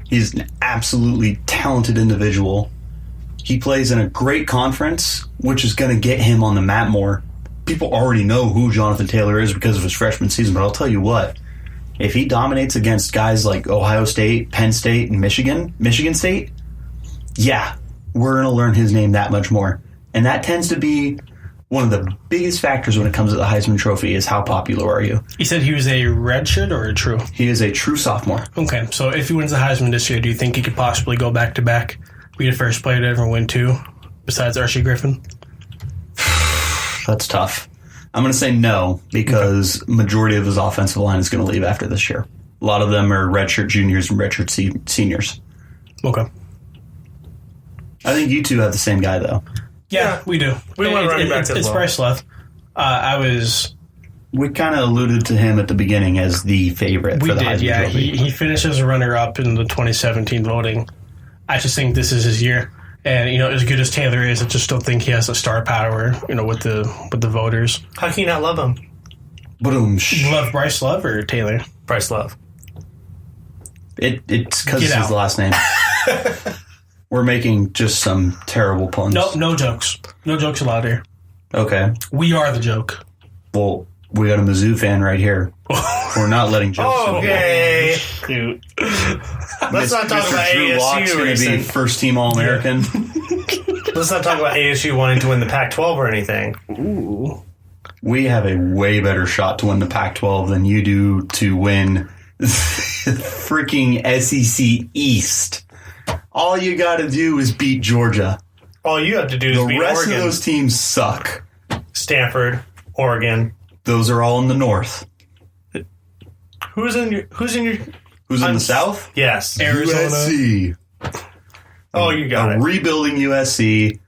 He's an absolutely talented individual. He plays in a great conference, which is going to get him on the map more. People already know who Jonathan Taylor is because of his freshman season, but I'll tell you what, if he dominates against guys like Ohio State, Penn State, and Michigan State, yeah, we're going to learn his name that much more. And that tends to be one of the biggest factors when it comes to the Heisman Trophy is how popular are you. You said he was a redshirt or a true? He is a true sophomore. Okay, so if he wins the Heisman this year, do you think he could possibly go back-to-back, be the first player to ever win two, besides Archie Griffin? That's tough. I'm going to say no because majority of his offensive line is going to leave after this year. A lot of them are redshirt juniors and redshirt seniors. Okay. I think you two have the same guy, though. Yeah, we do. We want running back as It's well. Bryce Love. We kind of alluded to him at the beginning as the favorite for the Heisman Trophy. He finished as a runner-up in the 2017 voting. I just think this is his year. And, as good as Taylor is, I just don't think he has the star power, with the voters. How can you not love him? Boom. Love Bryce Love or Taylor? Bryce Love. It's because Get it's his out. last name. We're making just some terrible puns. No jokes. No jokes allowed here. Okay. We are the joke. Well, we got a Mizzou fan right here. We're not letting jokes. Okay. Dude. Let's not talk about Drew Locke's ASU going to be recent. first team All-American. Let's not talk about ASU wanting to win the Pac-12 or anything. Ooh. We have a way better shot to win the Pac-12 than you do to win freaking SEC East. All you got to do is beat Georgia. All you have to do is The beat rest Oregon, of those teams suck. Stanford, Oregon. Those are all in the north. Who's in your? Who's in the south? Yes. Arizona. USC. Oh, you got A it. rebuilding USC.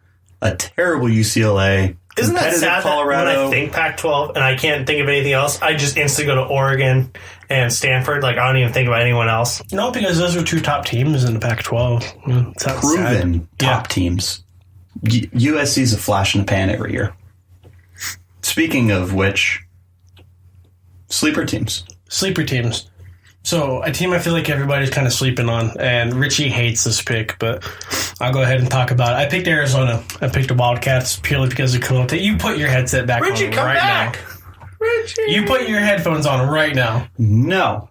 A terrible UCLA. Isn't that competitive sad Colorado. that when I think Pac-12 and I can't think of anything else, I just instantly go to Oregon and Stanford. Like, I don't even think about anyone else. No, because those are two top teams in the Pac-12. It's not Proven sad. top teams. USC's a flash in the pan every year. Speaking of which, sleeper teams. Sleeper teams. So, a team I feel like everybody's kind of sleeping on, and Richie hates this pick, but I'll go ahead and talk about it. I picked Arizona. I picked the Wildcats purely because of Khalil. You put your headset back Richie, on come right back. now. Richie. You put your headphones on right now. No,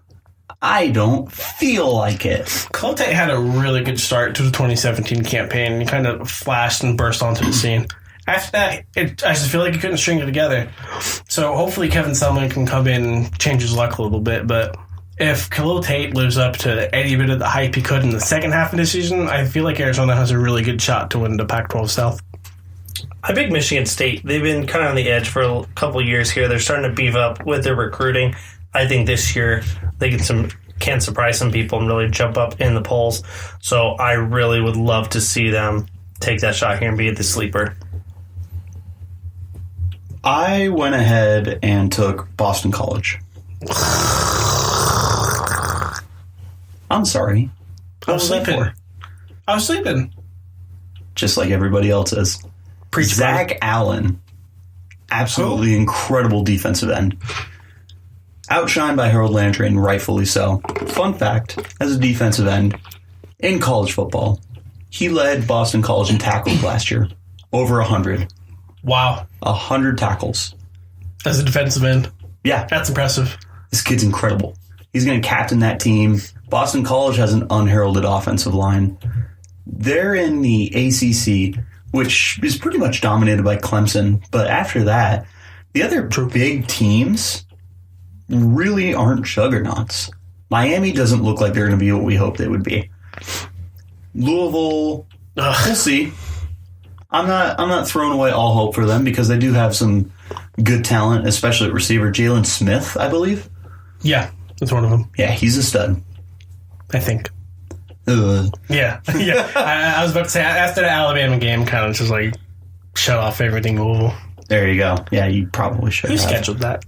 I don't feel like it. Khalil had a really good start to the 2017 campaign. He kind of flashed and burst onto the scene. After that, I just feel like he couldn't string it together. So hopefully Kevin Sumlin can come in and change his luck a little bit. But if Khalil Tate lives up to any bit of the hype he could in the second half of the season, I feel like Arizona has a really good shot to win the Pac-12 South. I picked Michigan State. They've been kind of on the edge for a couple of years here. They're starting to beef up with their recruiting. I think this year they can surprise some people and really jump up in the polls. So I really would love to see them take that shot here and be the sleeper? I went ahead and took Boston College. I'm sorry. I was sleeping. Just like everybody else is. Preach, Zach Allen. Absolutely incredible defensive end. Outshined by Harold Landry, and rightfully so. Fun fact, as a defensive end, in college football, he led Boston College in tackles last year. Over 100. Wow. 100 tackles. As a defensive end. Yeah. That's impressive. This kid's incredible. He's going to captain that team. Boston College has an unheralded offensive line. They're in the ACC, which is pretty much dominated by Clemson. But after that, the other big teams really aren't juggernauts. Miami doesn't look like they're going to be what we hope they would be. Louisville, we'll see. I'm not throwing away all hope for them because they do have some good talent, especially at receiver. Jalen Smith, I believe. Yeah, that's one of them. Yeah, he's a stud. I think. Yeah. I was about to say, after the Alabama game, kind of just like shut off everything Louisville. There you go. Yeah, you probably should. Who scheduled that?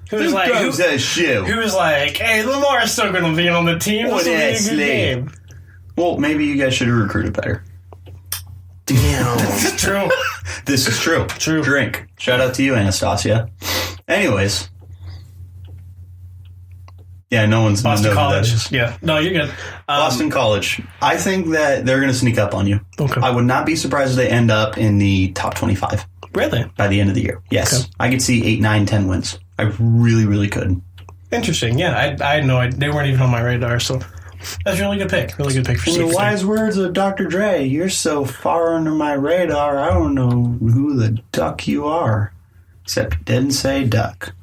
Who was like, hey, Lamar's still going to be on the team. This will be a good game. Well, maybe you guys should have recruited better. Damn. This is true. This is true. True. Drink. Shout out to you, Anastasia. Anyways. Yeah, no one's going to know who that is. College. Yeah. No, you're good. Boston College. I think that they're going to sneak up on you. Okay. I would not be surprised if they end up in the top 25. Really? By the end of the year. Yes. Okay. I could see 8, 9, 10 wins. I really, really could. Interesting. Yeah, I had no idea. They weren't even on my radar, so that's a really good pick. Really good pick for the wise words of Dr. Dre. You're so far under my radar, I don't know who the duck you are. Except he didn't say duck.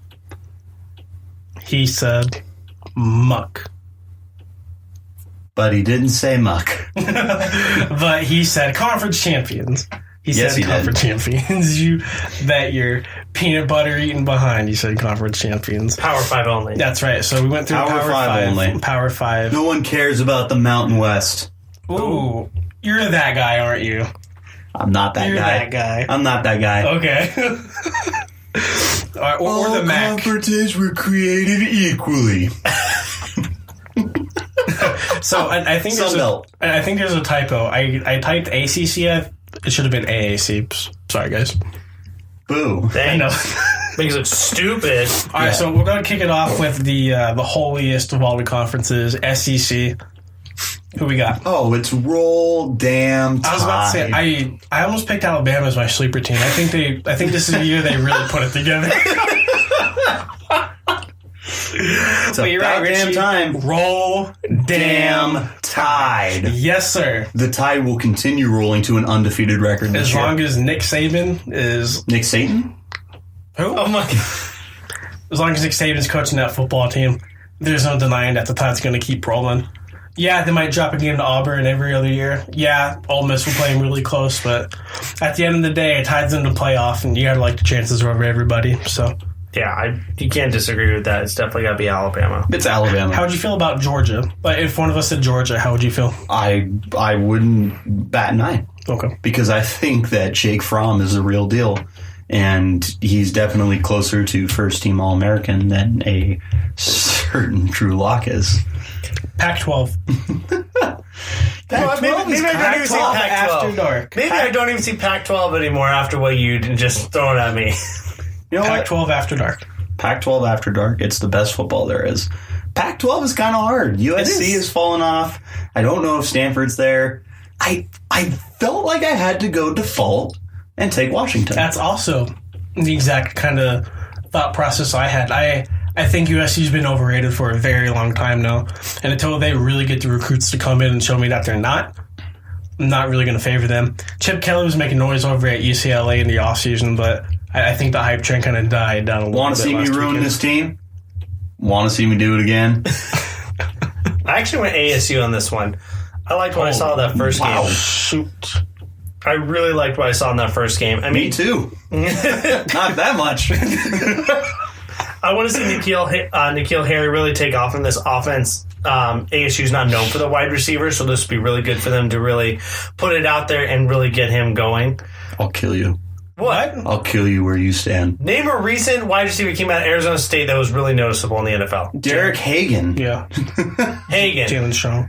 He said muck. But he didn't say muck. But he said conference champions. He said conference champions. You bet your peanut butter eating behind. You said conference champions. Power 5 only. That's right. So we went through Power 5 only. Power 5. No one cares about the Mountain West. Ooh, you're that guy, aren't you? I'm not that guy. You're that guy. I'm not that guy. Okay. or the MAC. Conferences were created equally. So I think there's a typo. I typed ACC. It should have been AAC. Sorry, guys. Boo. Dang. Makes it stupid. All right, so we're going to kick it off with the holiest of all the conferences, SEC. Who we got? Oh, it's Roll Damn Tide. I was about to say, I almost picked Alabama as my sleeper team. I think this is the year they really put it together. It's about damn time. Roll damn Tide. Yes, sir. The Tide will continue rolling to an undefeated record this year. As long as Nick Saban is... Nick Saban? Who? Oh, my God. As long as Nick Saban's coaching that football team, there's no denying that the Tide's going to keep rolling. Yeah, they might drop a game to Auburn every other year. Yeah, Ole Miss will play them really close, but at the end of the day, Tide's in the playoff, and you got to like the chances over everybody, so... Yeah, you can't disagree with that. It's definitely got to be Alabama. It's Alabama. How would you feel about Georgia? Like, if one of us said Georgia, how would you feel? I wouldn't bat an eye. Okay. Because I think that Jake Fromm is a real deal. And he's definitely closer to first-team All-American than a certain Drew Lock is. Pac-12. Maybe I don't even see Pac-12 after dark. Maybe I don't even see Pac-12 anymore after what you just thrown at me. You know Pac-12 after dark. Pac-12 after dark. It's the best football there is. Pac-12 is kind of hard. USC has fallen off. I don't know if Stanford's there. I felt like I had to go default and take Washington. That's also the exact kind of thought process I had. I think USC's been overrated for a very long time now. And until they really get the recruits to come in and show me that they're not, I'm not really going to favor them. Chip Kelly was making noise over at UCLA in the offseason, but I think the hype train kind of died down a little bit. Want to see me ruin this team? Want to see me do it again? I actually went ASU on this one. I liked what I saw that first game. Shoot. I really liked what I saw in that first game. I mean, me too. Not that much. I want to see N'Keal Harry really take off in this offense. ASU's not known for the wide receiver, so this would be really good for them to really put it out there and really get him going. I'll kill you. What? I'll kill you where you stand. Name a recent wide receiver who came out of Arizona State that was really noticeable in the NFL. Derek Hagan. Yeah. Hagan. Jalen Strong.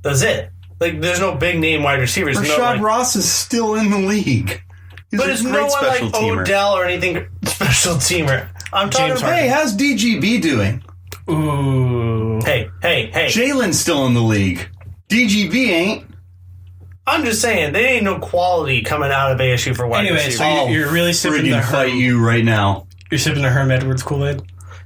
That's it. Like, there's no big name wide receivers. Rashad Ross is still in the league. He's but a it's great no one like special teamer. Odell or anything special teamer. I'm talking James about. Hey, how's DGB doing? Ooh. Hey. Jalen's still in the league. DGB ain't. I'm just saying, they ain't no quality coming out of ASU for wide Anyway, receivers. so you're really sipping the friggin' fight you right now. You're sipping the Herm Edwards Kool-Aid?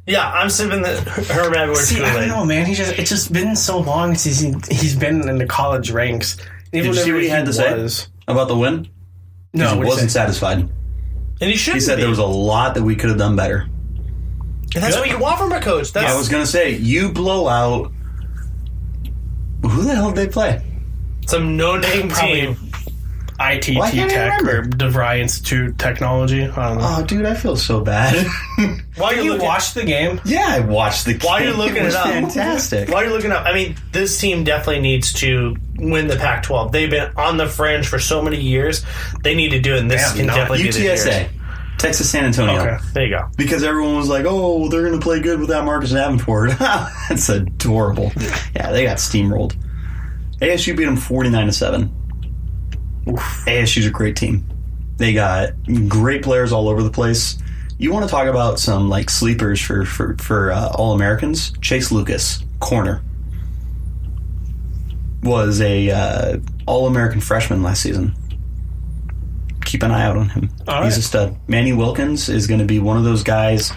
Yeah, I'm sipping the Herm Edwards See, I don't Kool-Aid. know, man. It's just been so long since he's been in the college ranks. Even Did you see what he whenever had to say about the win? No, He what wasn't he said? satisfied. And he shouldn't He said be. there was a lot that we could have done better. And that's what you want from a coach. That's, I was going to say, you blow out... Who the hell did they play? some no-name Probably team. ITT Why can't I Tech or remember? DeVry Institute Technology. I don't know. Oh, dude, I feel so bad. While you you're looking, watched the game? yeah, I watched the game. while you're looking It was it up, fantastic. While you're looking up, I mean, this team definitely needs to win the Pac-12. They've been on the fringe for so many years. They need to do it, and this They have can not. definitely be the year. UTSA. Texas San Antonio. Okay. There you go. Because everyone was like, oh, they're going to play good without Marcus Davenport. That's adorable. Yeah, they got steamrolled. ASU beat them 49-7. ASU's a great team. They got great players all over the place. You want to talk about some like sleepers for All-Americans? Chase Lucas, corner, was a All-American freshman last season. Keep an eye out on him. All He's right. a stud. Manny Wilkins is going to be one of those guys.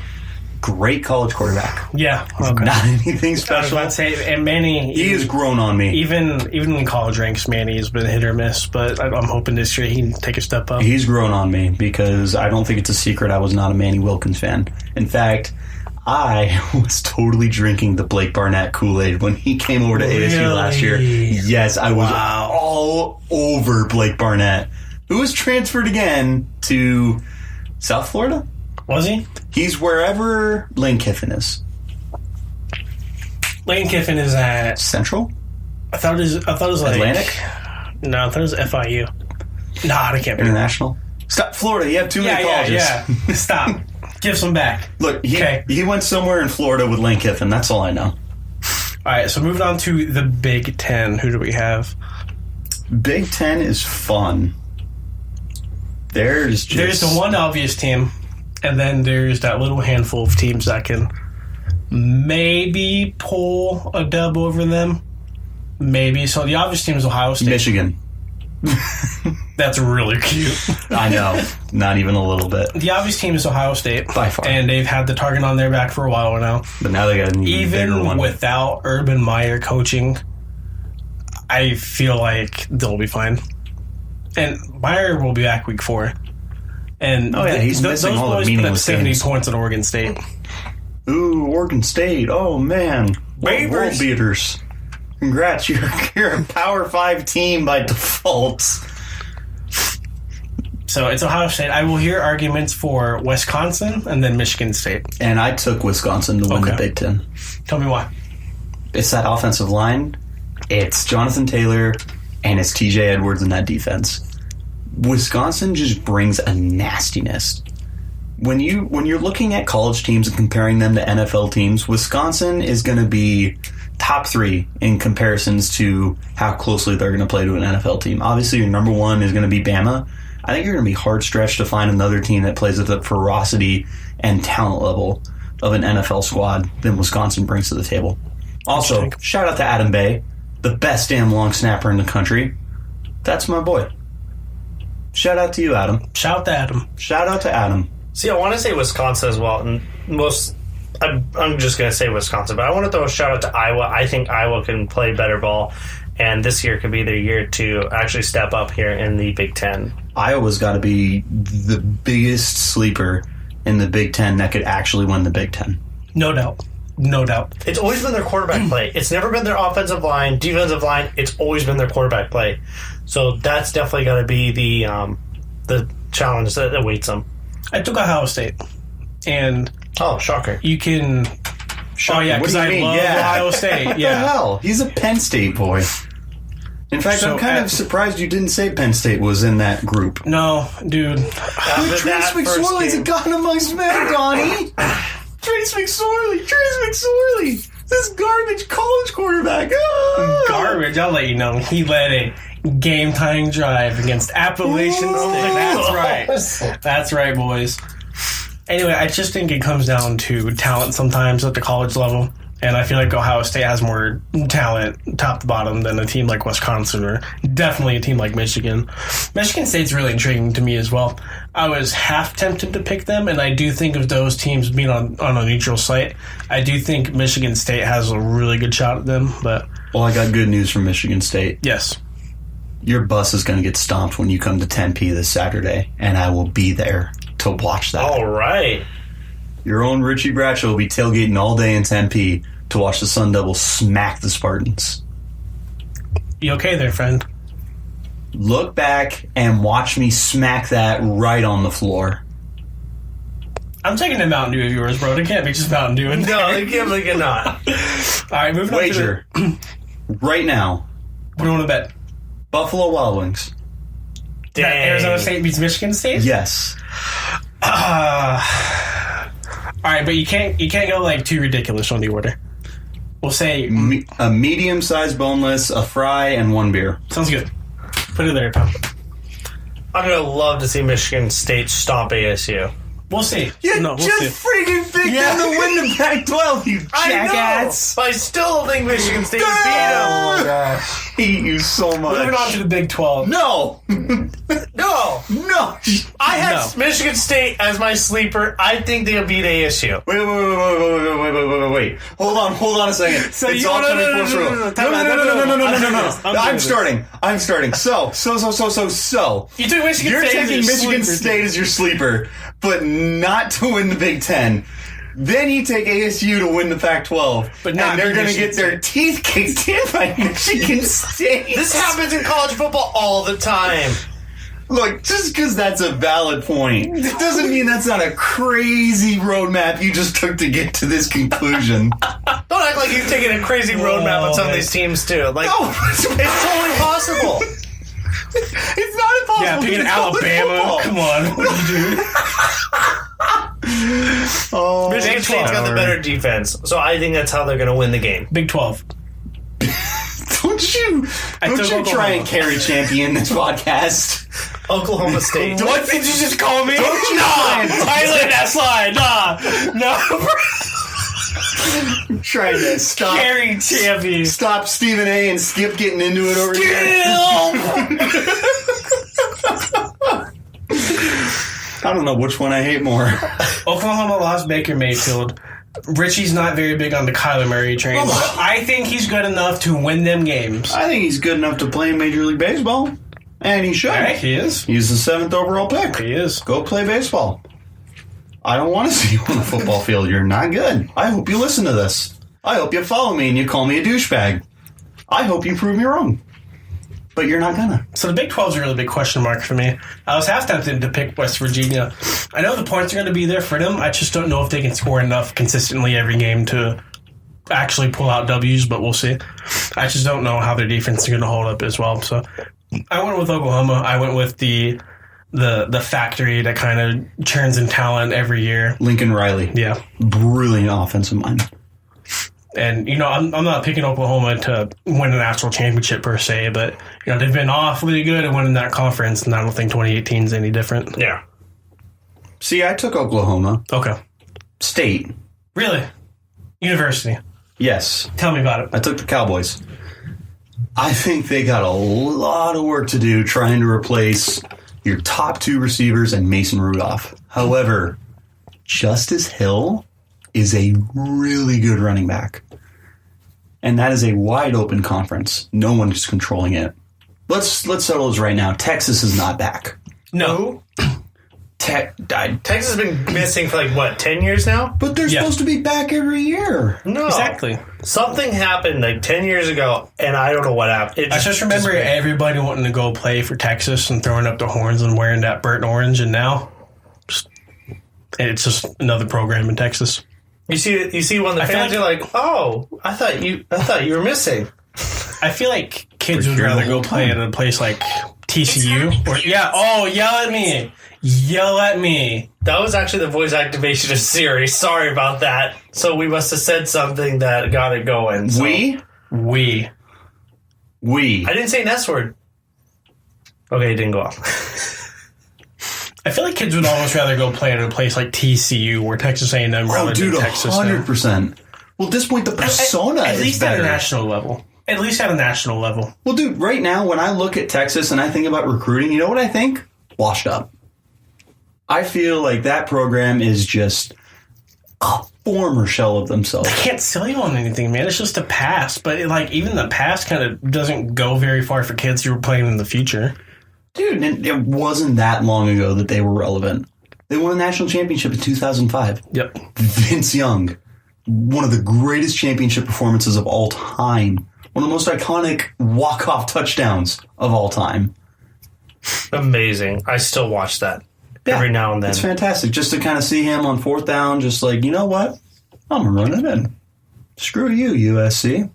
Great college quarterback. Yeah. Okay. Not anything I was special. about to say, and Manny, He has grown on me. even in college ranks, Manny has been hit or miss. But I'm hoping this year he can take a step up. He's grown on me because I don't think it's a secret I was not a Manny Wilkins fan. In fact, I was totally drinking the Blake Barnett Kool-Aid when he came over to ASU last year. Really? Yes, I was all over Blake Barnett, who was transferred again to South Florida. Was he? He's wherever Lane Kiffin is. Lane Kiffin is at. Central? I thought it was like Atlantic? No, I thought it was FIU. Nah, that can't be. International? Stop, Florida. You have too many colleges. Yeah. Stop. Give some back. Look, Okay. he went somewhere in Florida with Lane Kiffin. That's all I know. All right, so moving on to the Big Ten. Who do we have? Big Ten is fun. There's There's the one obvious team, and then there's that little handful of teams that can maybe pull a dub over them. Maybe. So the obvious team is Ohio State. Michigan. That's really cute. I know. Not even a little bit. The obvious team is Ohio State. By far. And they've had the target on their back for a while now. But now they got an even bigger Even one. without Urban Meyer coaching, I feel like they'll be fine. And Meyer will be back week 4. And Oh, yeah, he's missing those all the boys put up meaningless 70 games. points at Oregon State. Ooh, Oregon State. Oh, man. Waivers. World beaters. Congrats. You're a Power 5 team by default. So it's Ohio State. I will hear arguments for Wisconsin and then Michigan State. And I took Wisconsin to win Okay. the Big Ten. Tell me why. It's that offensive line. It's Jonathan Taylor. And it's TJ Edwards in that defense. Wisconsin just brings a nastiness. When you're looking at college teams and comparing them to NFL teams, Wisconsin is going to be top 3 in comparisons to how closely they're going to play to an NFL team. Obviously, your number 1 is going to be Bama. I think you're going to be hard stretched to find another team that plays with the ferocity and talent level of an NFL squad than Wisconsin brings to the table. Also, shout out to Adam Bay, the best damn long snapper in the country. That's my boy. Shout out to you, Adam. Shout to Adam. Shout out to Adam. See, I want to say Wisconsin as well. And I'm just going to say Wisconsin, but I want to throw a shout out to Iowa. I think Iowa can play better ball, and this year could be their year to actually step up here in the Big Ten. Iowa's got to be the biggest sleeper in the Big Ten that could actually win the Big Ten. No doubt. No doubt. It's always been their quarterback play. It's never been their offensive line, defensive line. It's always been their quarterback play. So that's definitely going to be the challenge that awaits them. I took Ohio State. And Oh, shocker. you can Shocking. yeah, What because do you I mean? love Ohio State. What the Yeah. hell? He's a Penn State boy. In fact, So I'm kind of surprised you didn't say Penn State was in that group. No, dude. After Trace that first McSorley's a game- god amongst men, Donnie. Trace McSorley. This garbage college quarterback. Ah! Garbage. I'll let you know. He led a game-tying drive against Appalachian State. That's right. That's right, boys. Anyway, I just think it comes down to talent sometimes at the college level. And I feel like Ohio State has more talent top to bottom than a team like Wisconsin or definitely a team like Michigan. Michigan State's really intriguing to me as well. I was half tempted to pick them, and I do think of those teams being on a neutral site. I do think Michigan State has a really good shot at them, but Well, I got good news from Michigan State. yes. Your bus is going to get stomped when you come to Tempe this Saturday, and I will be there to watch that. All right. Your own Richie Bradshaw will be tailgating all day in Tempe to watch the Sun Devils smack the Spartans. You okay there, friend? Look back and watch me smack that right on the floor. I'm taking a Mountain Dew of yours, bro. It can't be just Mountain Dew. In No, there. they can't look it not. All right, moving Wager. Right now, on to what do you want to bet? Buffalo Wild Wings. That Arizona State beats Michigan State? Yes. All right, but you can't go like too ridiculous on the order. We'll say A medium-sized boneless, a fry, and one beer. sounds good. Put it there, pal. I'm going to love to see Michigan State stomp ASU. We'll see. No, we'll see. freaking picked them to win the Pac-12, you I know, but I still don't think Michigan State beat them. I hate you so much. Moving on to the Big 12. No! No, No! I had No. Michigan State as my sleeper. I think they'll beat ASU. Wait. Hold on a second. So it's you- all no, coming no, no, full no, circle. no, no, time out. No. I'm starting. So. You took Michigan You're State as taking your Michigan sleeper. State as your sleeper, but not to win the Big Ten. Then you take ASU to win the Pac-12, But not and they're beat going to Michigan get their teeth kicked in by Michigan State. This happens in college football all the time. Look, just because that's a valid point doesn't mean that's not a crazy roadmap you just took to get to this conclusion. Don't act like you're taking a crazy roadmap on some of these teams too. Like No, it's totally possible. it's not impossible. Yeah, picking It's college Alabama. football. Come on. What are you doing? Oh, Michigan State's got the better defense, so I think that's how they're going to win the game. Big 12. Don't you took try Oklahoma. and carry champion this podcast. Oklahoma State. What did you just call me? Don't you try and I let that slide. No. try to stop Carry champion. Stephen A and Skip getting into it over here. I don't know which one I hate more. Oklahoma lost Baker Mayfield. Richie's not very big on the Kyler Murray train, but I think he's good enough to win them games. I think he's good enough to play in Major League Baseball, and he should. All right, he is. He's the 7th overall pick. He is. Go play baseball. I don't want to see you on the football field. You're not good. I hope you listen to this. I hope you follow me and you call me a douchebag. I hope you prove me wrong. But you're not gonna. So the Big 12 is a really big question mark for me. I was half tempted to pick West Virginia. I know the points are going to be there for them. I just don't know if they can score enough consistently every game to actually pull out W's, but we'll see. I just don't know how their defense is going to hold up as well. So I went with Oklahoma. I went with the factory that kind of churns in talent every year. Lincoln Riley. Yeah. Brilliant offensive mind. And, I'm not picking Oklahoma to win a national championship per se, but, they've been awfully good at winning that conference, and I don't think 2018 is any different. Yeah. See, I took Oklahoma. Okay. State. Really? University. Yes. Tell me about it. I took the Cowboys. I think they got a lot of work to do trying to replace your top 2 receivers and Mason Rudolph. However, Justice Hill is a really good running back. And that is a wide open conference. No one is controlling it. Let's settle this right now. Texas is not back. No. Texas has been missing for 10 years now? But they're Yeah. supposed to be back every year. No. Exactly. Something happened 10 years ago, and I don't know what happened. I just remember everybody wanting to go play for Texas and throwing up their horns and wearing that burnt orange, and now it's just another program in Texas. You see when the I feel fans are like, "Oh, I thought you were missing." I feel like kids would sure rather the go whole play time. at a place like TCU or yell at me. Yell at me. That was actually the voice activation of Siri. Sorry about that. So we must have said something that got it going. So. We. I didn't say an S word. Okay, it didn't go off. I feel like kids would almost rather go play at a place like TCU or Texas A&M rather Oh, dude, than Texas. 100%. Well, at this point, the persona At is least better. at a national level. At least at a national level. Well, dude, right now, when I look at Texas and I think about recruiting, you know what I think? Washed up. I feel like that program is just a former shell of themselves. I can't sell you on anything, man. It's just a pass. But even the pass kind of doesn't go very far for kids who are playing in the future. Dude, and it wasn't that long ago that they were relevant. They won a national championship in 2005. Yep. Vince Young, one of the greatest championship performances of all time. One of the most iconic walk-off touchdowns of all time. Amazing. I still watch that every now and then. It's fantastic. Just to kind of see him on fourth down, just like, you know what? I'm going to run it in. Screw you, USC.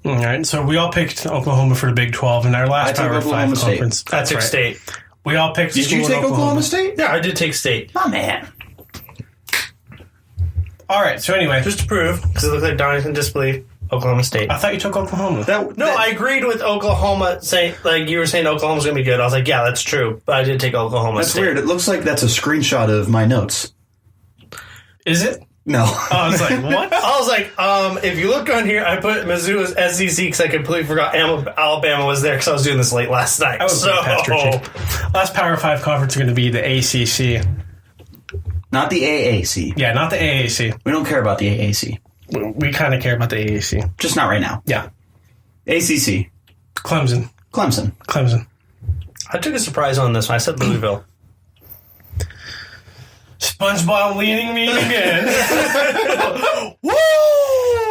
All right, so we all picked Oklahoma for the Big 12 in our I last took Power Oklahoma 5 State. conference. I took right. State. We all picked Did you school take in Oklahoma State? Yeah, I did take State. Oh, man. All right, so anyway, Just to prove, because it looked like Donnie's in disbelief, Oklahoma State. I thought you took Oklahoma. No, I agreed with Oklahoma, saying, like you were saying Oklahoma's going to be good. I was like, yeah, that's true. But I did take Oklahoma That's State. weird. It looks like that's a screenshot of my notes. Is it? No. I was like, what? I was like, if you look on here, I put Mizzou as SEC because I completely forgot Alabama was there because I was doing this late last night. I was last Power 5 conference is going to be the ACC. Not the AAC. Yeah, not the AAC. We don't care about the AAC. We kind of care about the AAC. Just not right now. Yeah. ACC. Clemson. Clemson. I took a surprise on this one. I said Louisville. SpongeBob leading me again. Woo!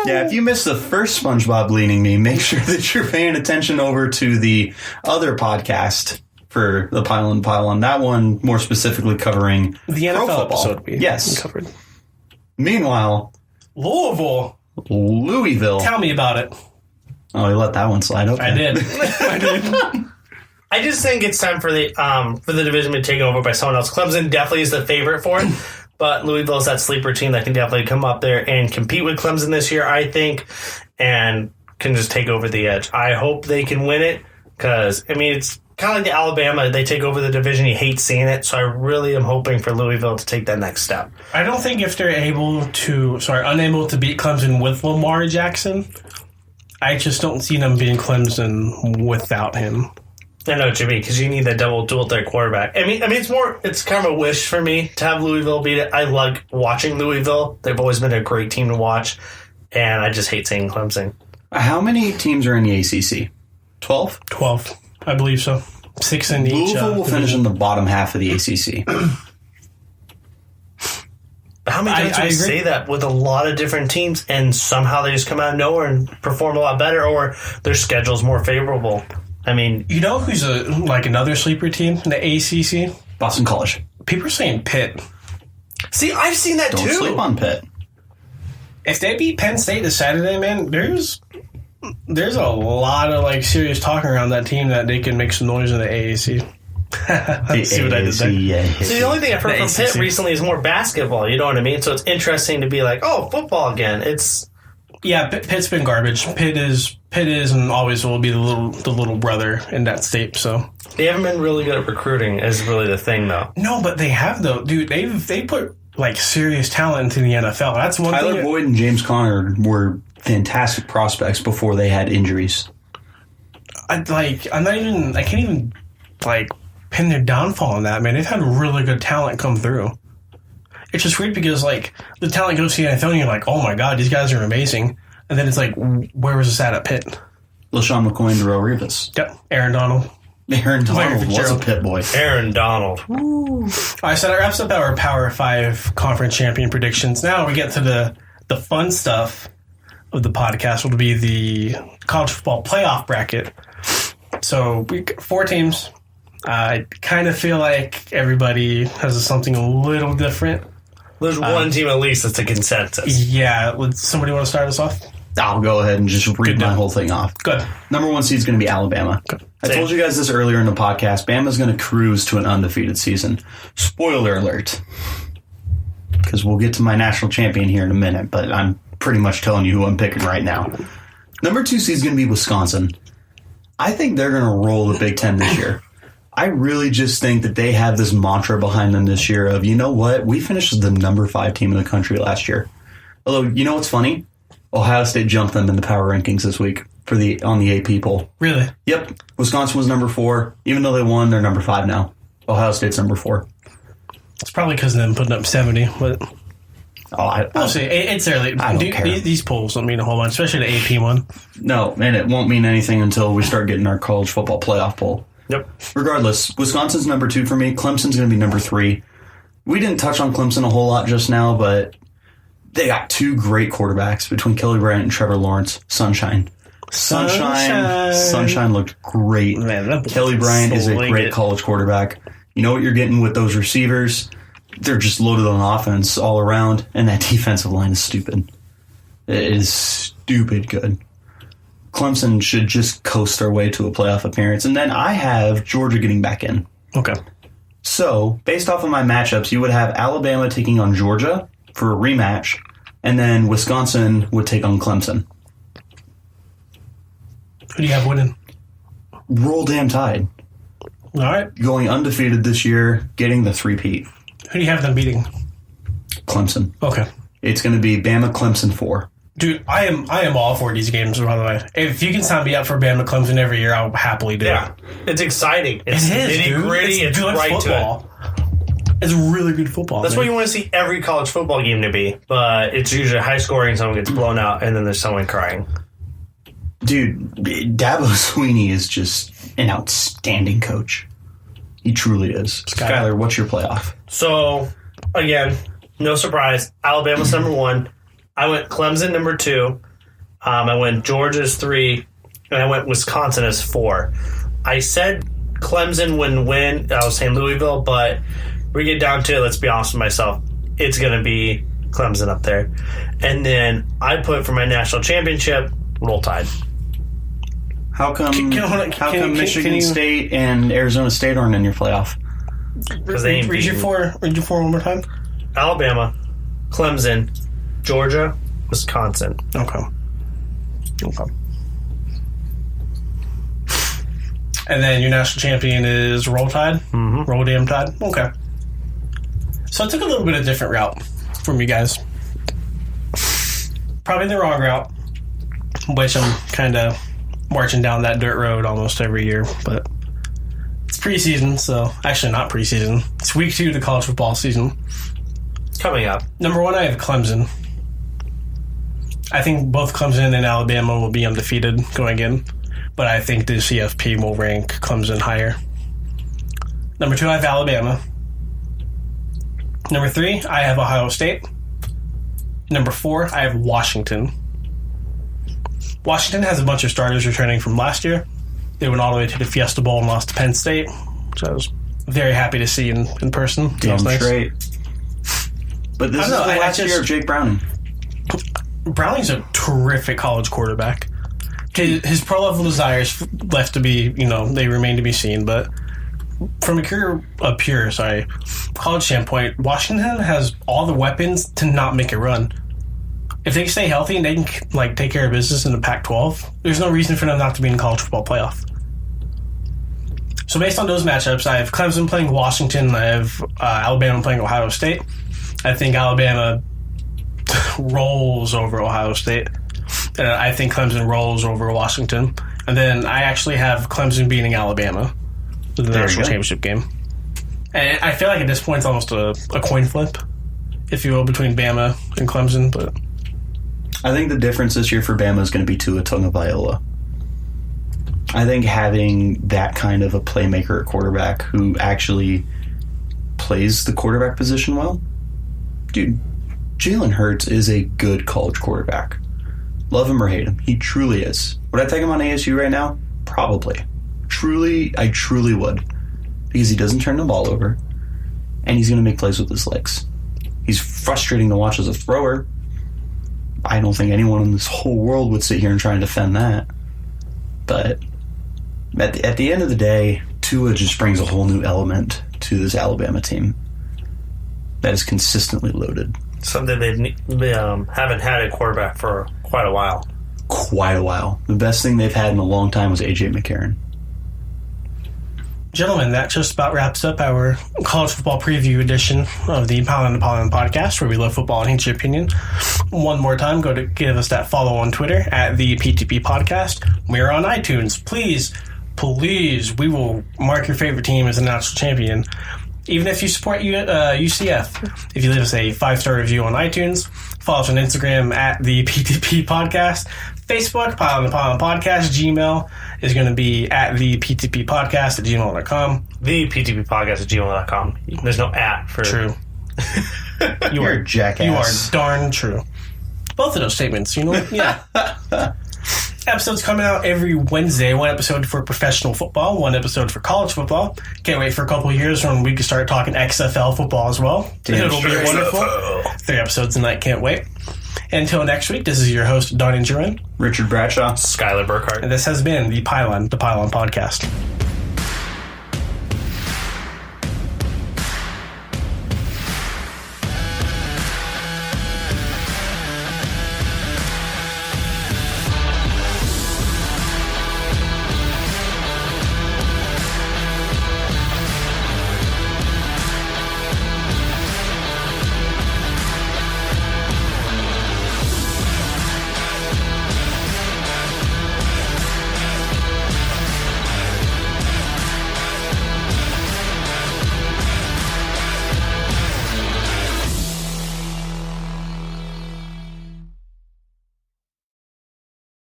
Yeah, if you missed the first SpongeBob Leaning Me, make sure that you're paying attention over to the other podcast for the Pile and Pylon. That one more specifically covering The pro NFL football. episode we Yes. covered. Meanwhile, Louisville. Louisville. Tell me about it. Oh, you let that one slide. Okay. I did. I did. I just think it's time for the division to be taken over by someone else. Clemson definitely is the favorite for it, but Louisville's that sleeper team that can definitely come up there and compete with Clemson this year, I think, and can just take over the edge. I hope they can win it because, I mean, it's kind of like the Alabama. They take over the division. You hate seeing it, so I really am hoping for Louisville to take that next step. I don't think if they're unable to beat Clemson with Lamar Jackson, I just don't see them beating Clemson without him. I know what you mean, because you need that dual threat quarterback. I mean, it's kind of a wish for me to have Louisville beat it. I like watching Louisville. They've always been a great team to watch, and I just hate seeing Clemson. How many teams are in the ACC? 12? 12, I believe so. 6 in each. Louisville will finish division. in the bottom half of the ACC. How many times do I we agree. say that with a lot of different teams, and somehow they just come out of nowhere and perform a lot better, or their schedule's more favorable? I mean, You know who's another sleeper team in the ACC? Boston College. People are saying Pitt. see, I've seen that Don't too. sleep on Pitt. If they beat Penn State this Saturday, man, there's a lot of serious talk around that team that they can make some noise in the AAC. See what I did there? Yeah. See, the only thing I've heard The from Pitt ACC. recently is more basketball. You know what I mean? So it's interesting to be like, oh, football again. It's Yeah, Pitt's been garbage. Pitt is and always will be the little brother in that state. So they haven't been really good at recruiting. Is really the thing, though. no, but they have though, dude. They put serious talent into the NFL. That's one Tyler thing. Boyd and James Conner were fantastic prospects before they had injuries. I can't even pin their downfall on that, man. They've had really good talent come through. It's just weird because the talent goes to the NFL and you're like, oh my god, these guys are amazing. And then it's like, where was this at Pitt? LaShawn McCoy and Darrell Revis. Yep, Aaron Donald. Aaron Donald was a Fitzgerald. Pitt boy. Aaron Donald. All right, so that wraps up our Power 5 conference champion predictions. Now we get to the fun stuff of the podcast, which will be the college football playoff bracket. So we 4 teams. I kind of feel like everybody has something a little different. There's one team at least that's a consensus. Yeah, would somebody want to start us off? I'll go ahead and just read my whole thing off. Good. Number 1 seed is going to be Alabama. I told you guys this earlier in the podcast. Bama's going to cruise to an undefeated season. Spoiler alert. Because we'll get to my national champion here in a minute, but I'm pretty much telling you who I'm picking right now. Number 2 seed is going to be Wisconsin. I think they're going to roll the Big Ten this year. I really just think that they have this mantra behind them this year of, you know what? We finished as the number 5 team in the country last year. Although, you know what's funny? Ohio State jumped them in the power rankings this week on the AP poll. Really? Yep. Wisconsin was number 4. Even though they won, they're number 5 now. Ohio State's number 4. It's probably because of them putting up 70, but we'll see. It's early. I don't care. These polls don't mean a whole bunch, especially the AP one. No, and it won't mean anything until we start getting our college football playoff poll. Yep. Regardless, Wisconsin's number 2 for me. Clemson's going to be number 3. We didn't touch on Clemson a whole lot just now, but they got 2 great quarterbacks between Kelly Bryant and Trevor Lawrence. Sunshine looked great. Man, Kelly Bryant is a great college quarterback. You know what you're getting with those receivers? They're just loaded on offense all around, and that defensive line is stupid. It is stupid good. Clemson should just coast their way to a playoff appearance. And then I have Georgia getting back in. Okay. So, based off of my matchups, you would have Alabama taking on Georgia for a rematch, and then Wisconsin would take on Clemson. Who do you have winning? Roll damn Tide. All right. Going undefeated this year, getting the 3-peat. Who do you have them beating? Clemson. Okay. It's going to be Bama Clemson 4. Dude, I am all for these games, by the way. If you can sign me up for Bama Clemson every year, I'll happily do it. It's exciting. It's dude. gritty. It's good right football. to it. It's really good football. That's what you want to see every college football game to be. But it's usually high scoring, someone gets blown out, and then there's someone crying. Dude, Dabo Sweeney is just an outstanding coach. He truly is. Skyler, what's your playoff? So, again, no surprise. Alabama's number 1. I went Clemson number 2. I went Georgia's 3. And I went Wisconsin as 4. I said Clemson wouldn't win. I was saying Louisville, but we get down to it, let's be honest with myself. It's going to be Clemson up there. And then I put for my national championship, Roll Tide. How come Michigan State and Arizona State aren't in your playoff? Read your four one more time. Alabama, Clemson, Georgia, Wisconsin. Okay. And then your national champion is Roll Tide? Mm-hmm. Roll Damn Tide? Okay. So I took a little bit of a different route from you guys. Probably the wrong route, which I'm kind of marching down that dirt road almost every year, but it's preseason, so actually not preseason. It's week 2 of the college football season. Coming up. Number 1, I have Clemson. I think both Clemson and Alabama will be undefeated going in, but I think the CFP will rank Clemson higher. Number 2, I have Alabama. Number 3, I have Ohio State. Number 4, I have Washington. Washington has a bunch of starters returning from last year. They went all the way to the Fiesta Bowl and lost to Penn State, which I was very happy to see in person. Damn nice. straight. But this is the last year of Jake Browning. Browning's a terrific college quarterback. His pro level desires left to be, they remain to be seen. But from a pure college standpoint, Washington has all the weapons to not make a run. If they stay healthy and they can take care of business in the Pac-12, there's no reason for them not to be in the college football playoff. So based on those matchups, I have Clemson playing Washington. I have Alabama playing Ohio State. I think Alabama rolls over Ohio State. I think Clemson rolls over Washington. And then I actually have Clemson beating Alabama in the national championship game. And I feel like at this point it's almost a coin flip, if you will, between Bama and Clemson. But I think the difference this year for Bama is going to be Tua Tagovailoa. I think having that kind of a playmaker at quarterback who actually plays the quarterback position well. Dude, Jalen Hurts is a good college quarterback. Love him or hate him. He truly is. Would I take him on ASU right now? Probably. I truly would. Because he doesn't turn the ball over. And he's going to make plays with his legs. He's frustrating to watch as a thrower. I don't think anyone in this whole world would sit here and try and defend that. But at the end of the day, Tua just brings a whole new element to this Alabama team that is consistently loaded. Something they haven't had a quarterback for quite a while. The best thing they've had in a long time was A.J. McCarron. Gentlemen, that just about wraps up our college football preview edition of the Pollen and Pollen podcast, where we love football and hate your opinion. One more time, go to give us that follow on Twitter at the PTP Podcast. We're on iTunes. Please, we will mark your favorite team as a national champion. Even if you support UCF, if you leave us a 5-star review on iTunes, follow us on Instagram at the PTP Podcast, Facebook, Pollen and Pollen Podcast, Gmail is going to be at the PTP Podcast at gmail.com. The PTP Podcast at gmail.com. There's no at for... True. You're a jackass. You are darn true. Both of those statements, yeah. Episodes coming out every Wednesday. One episode for professional football, one episode for college football. Can't wait for a couple of years when we can start talking XFL football as well. It'll be wonderful. 3 episodes a night. Can't wait. Until next week, this is your host, Donnie Duran. Richard Bradshaw. Skylar Burkhart. And this has been the Pylon Podcast.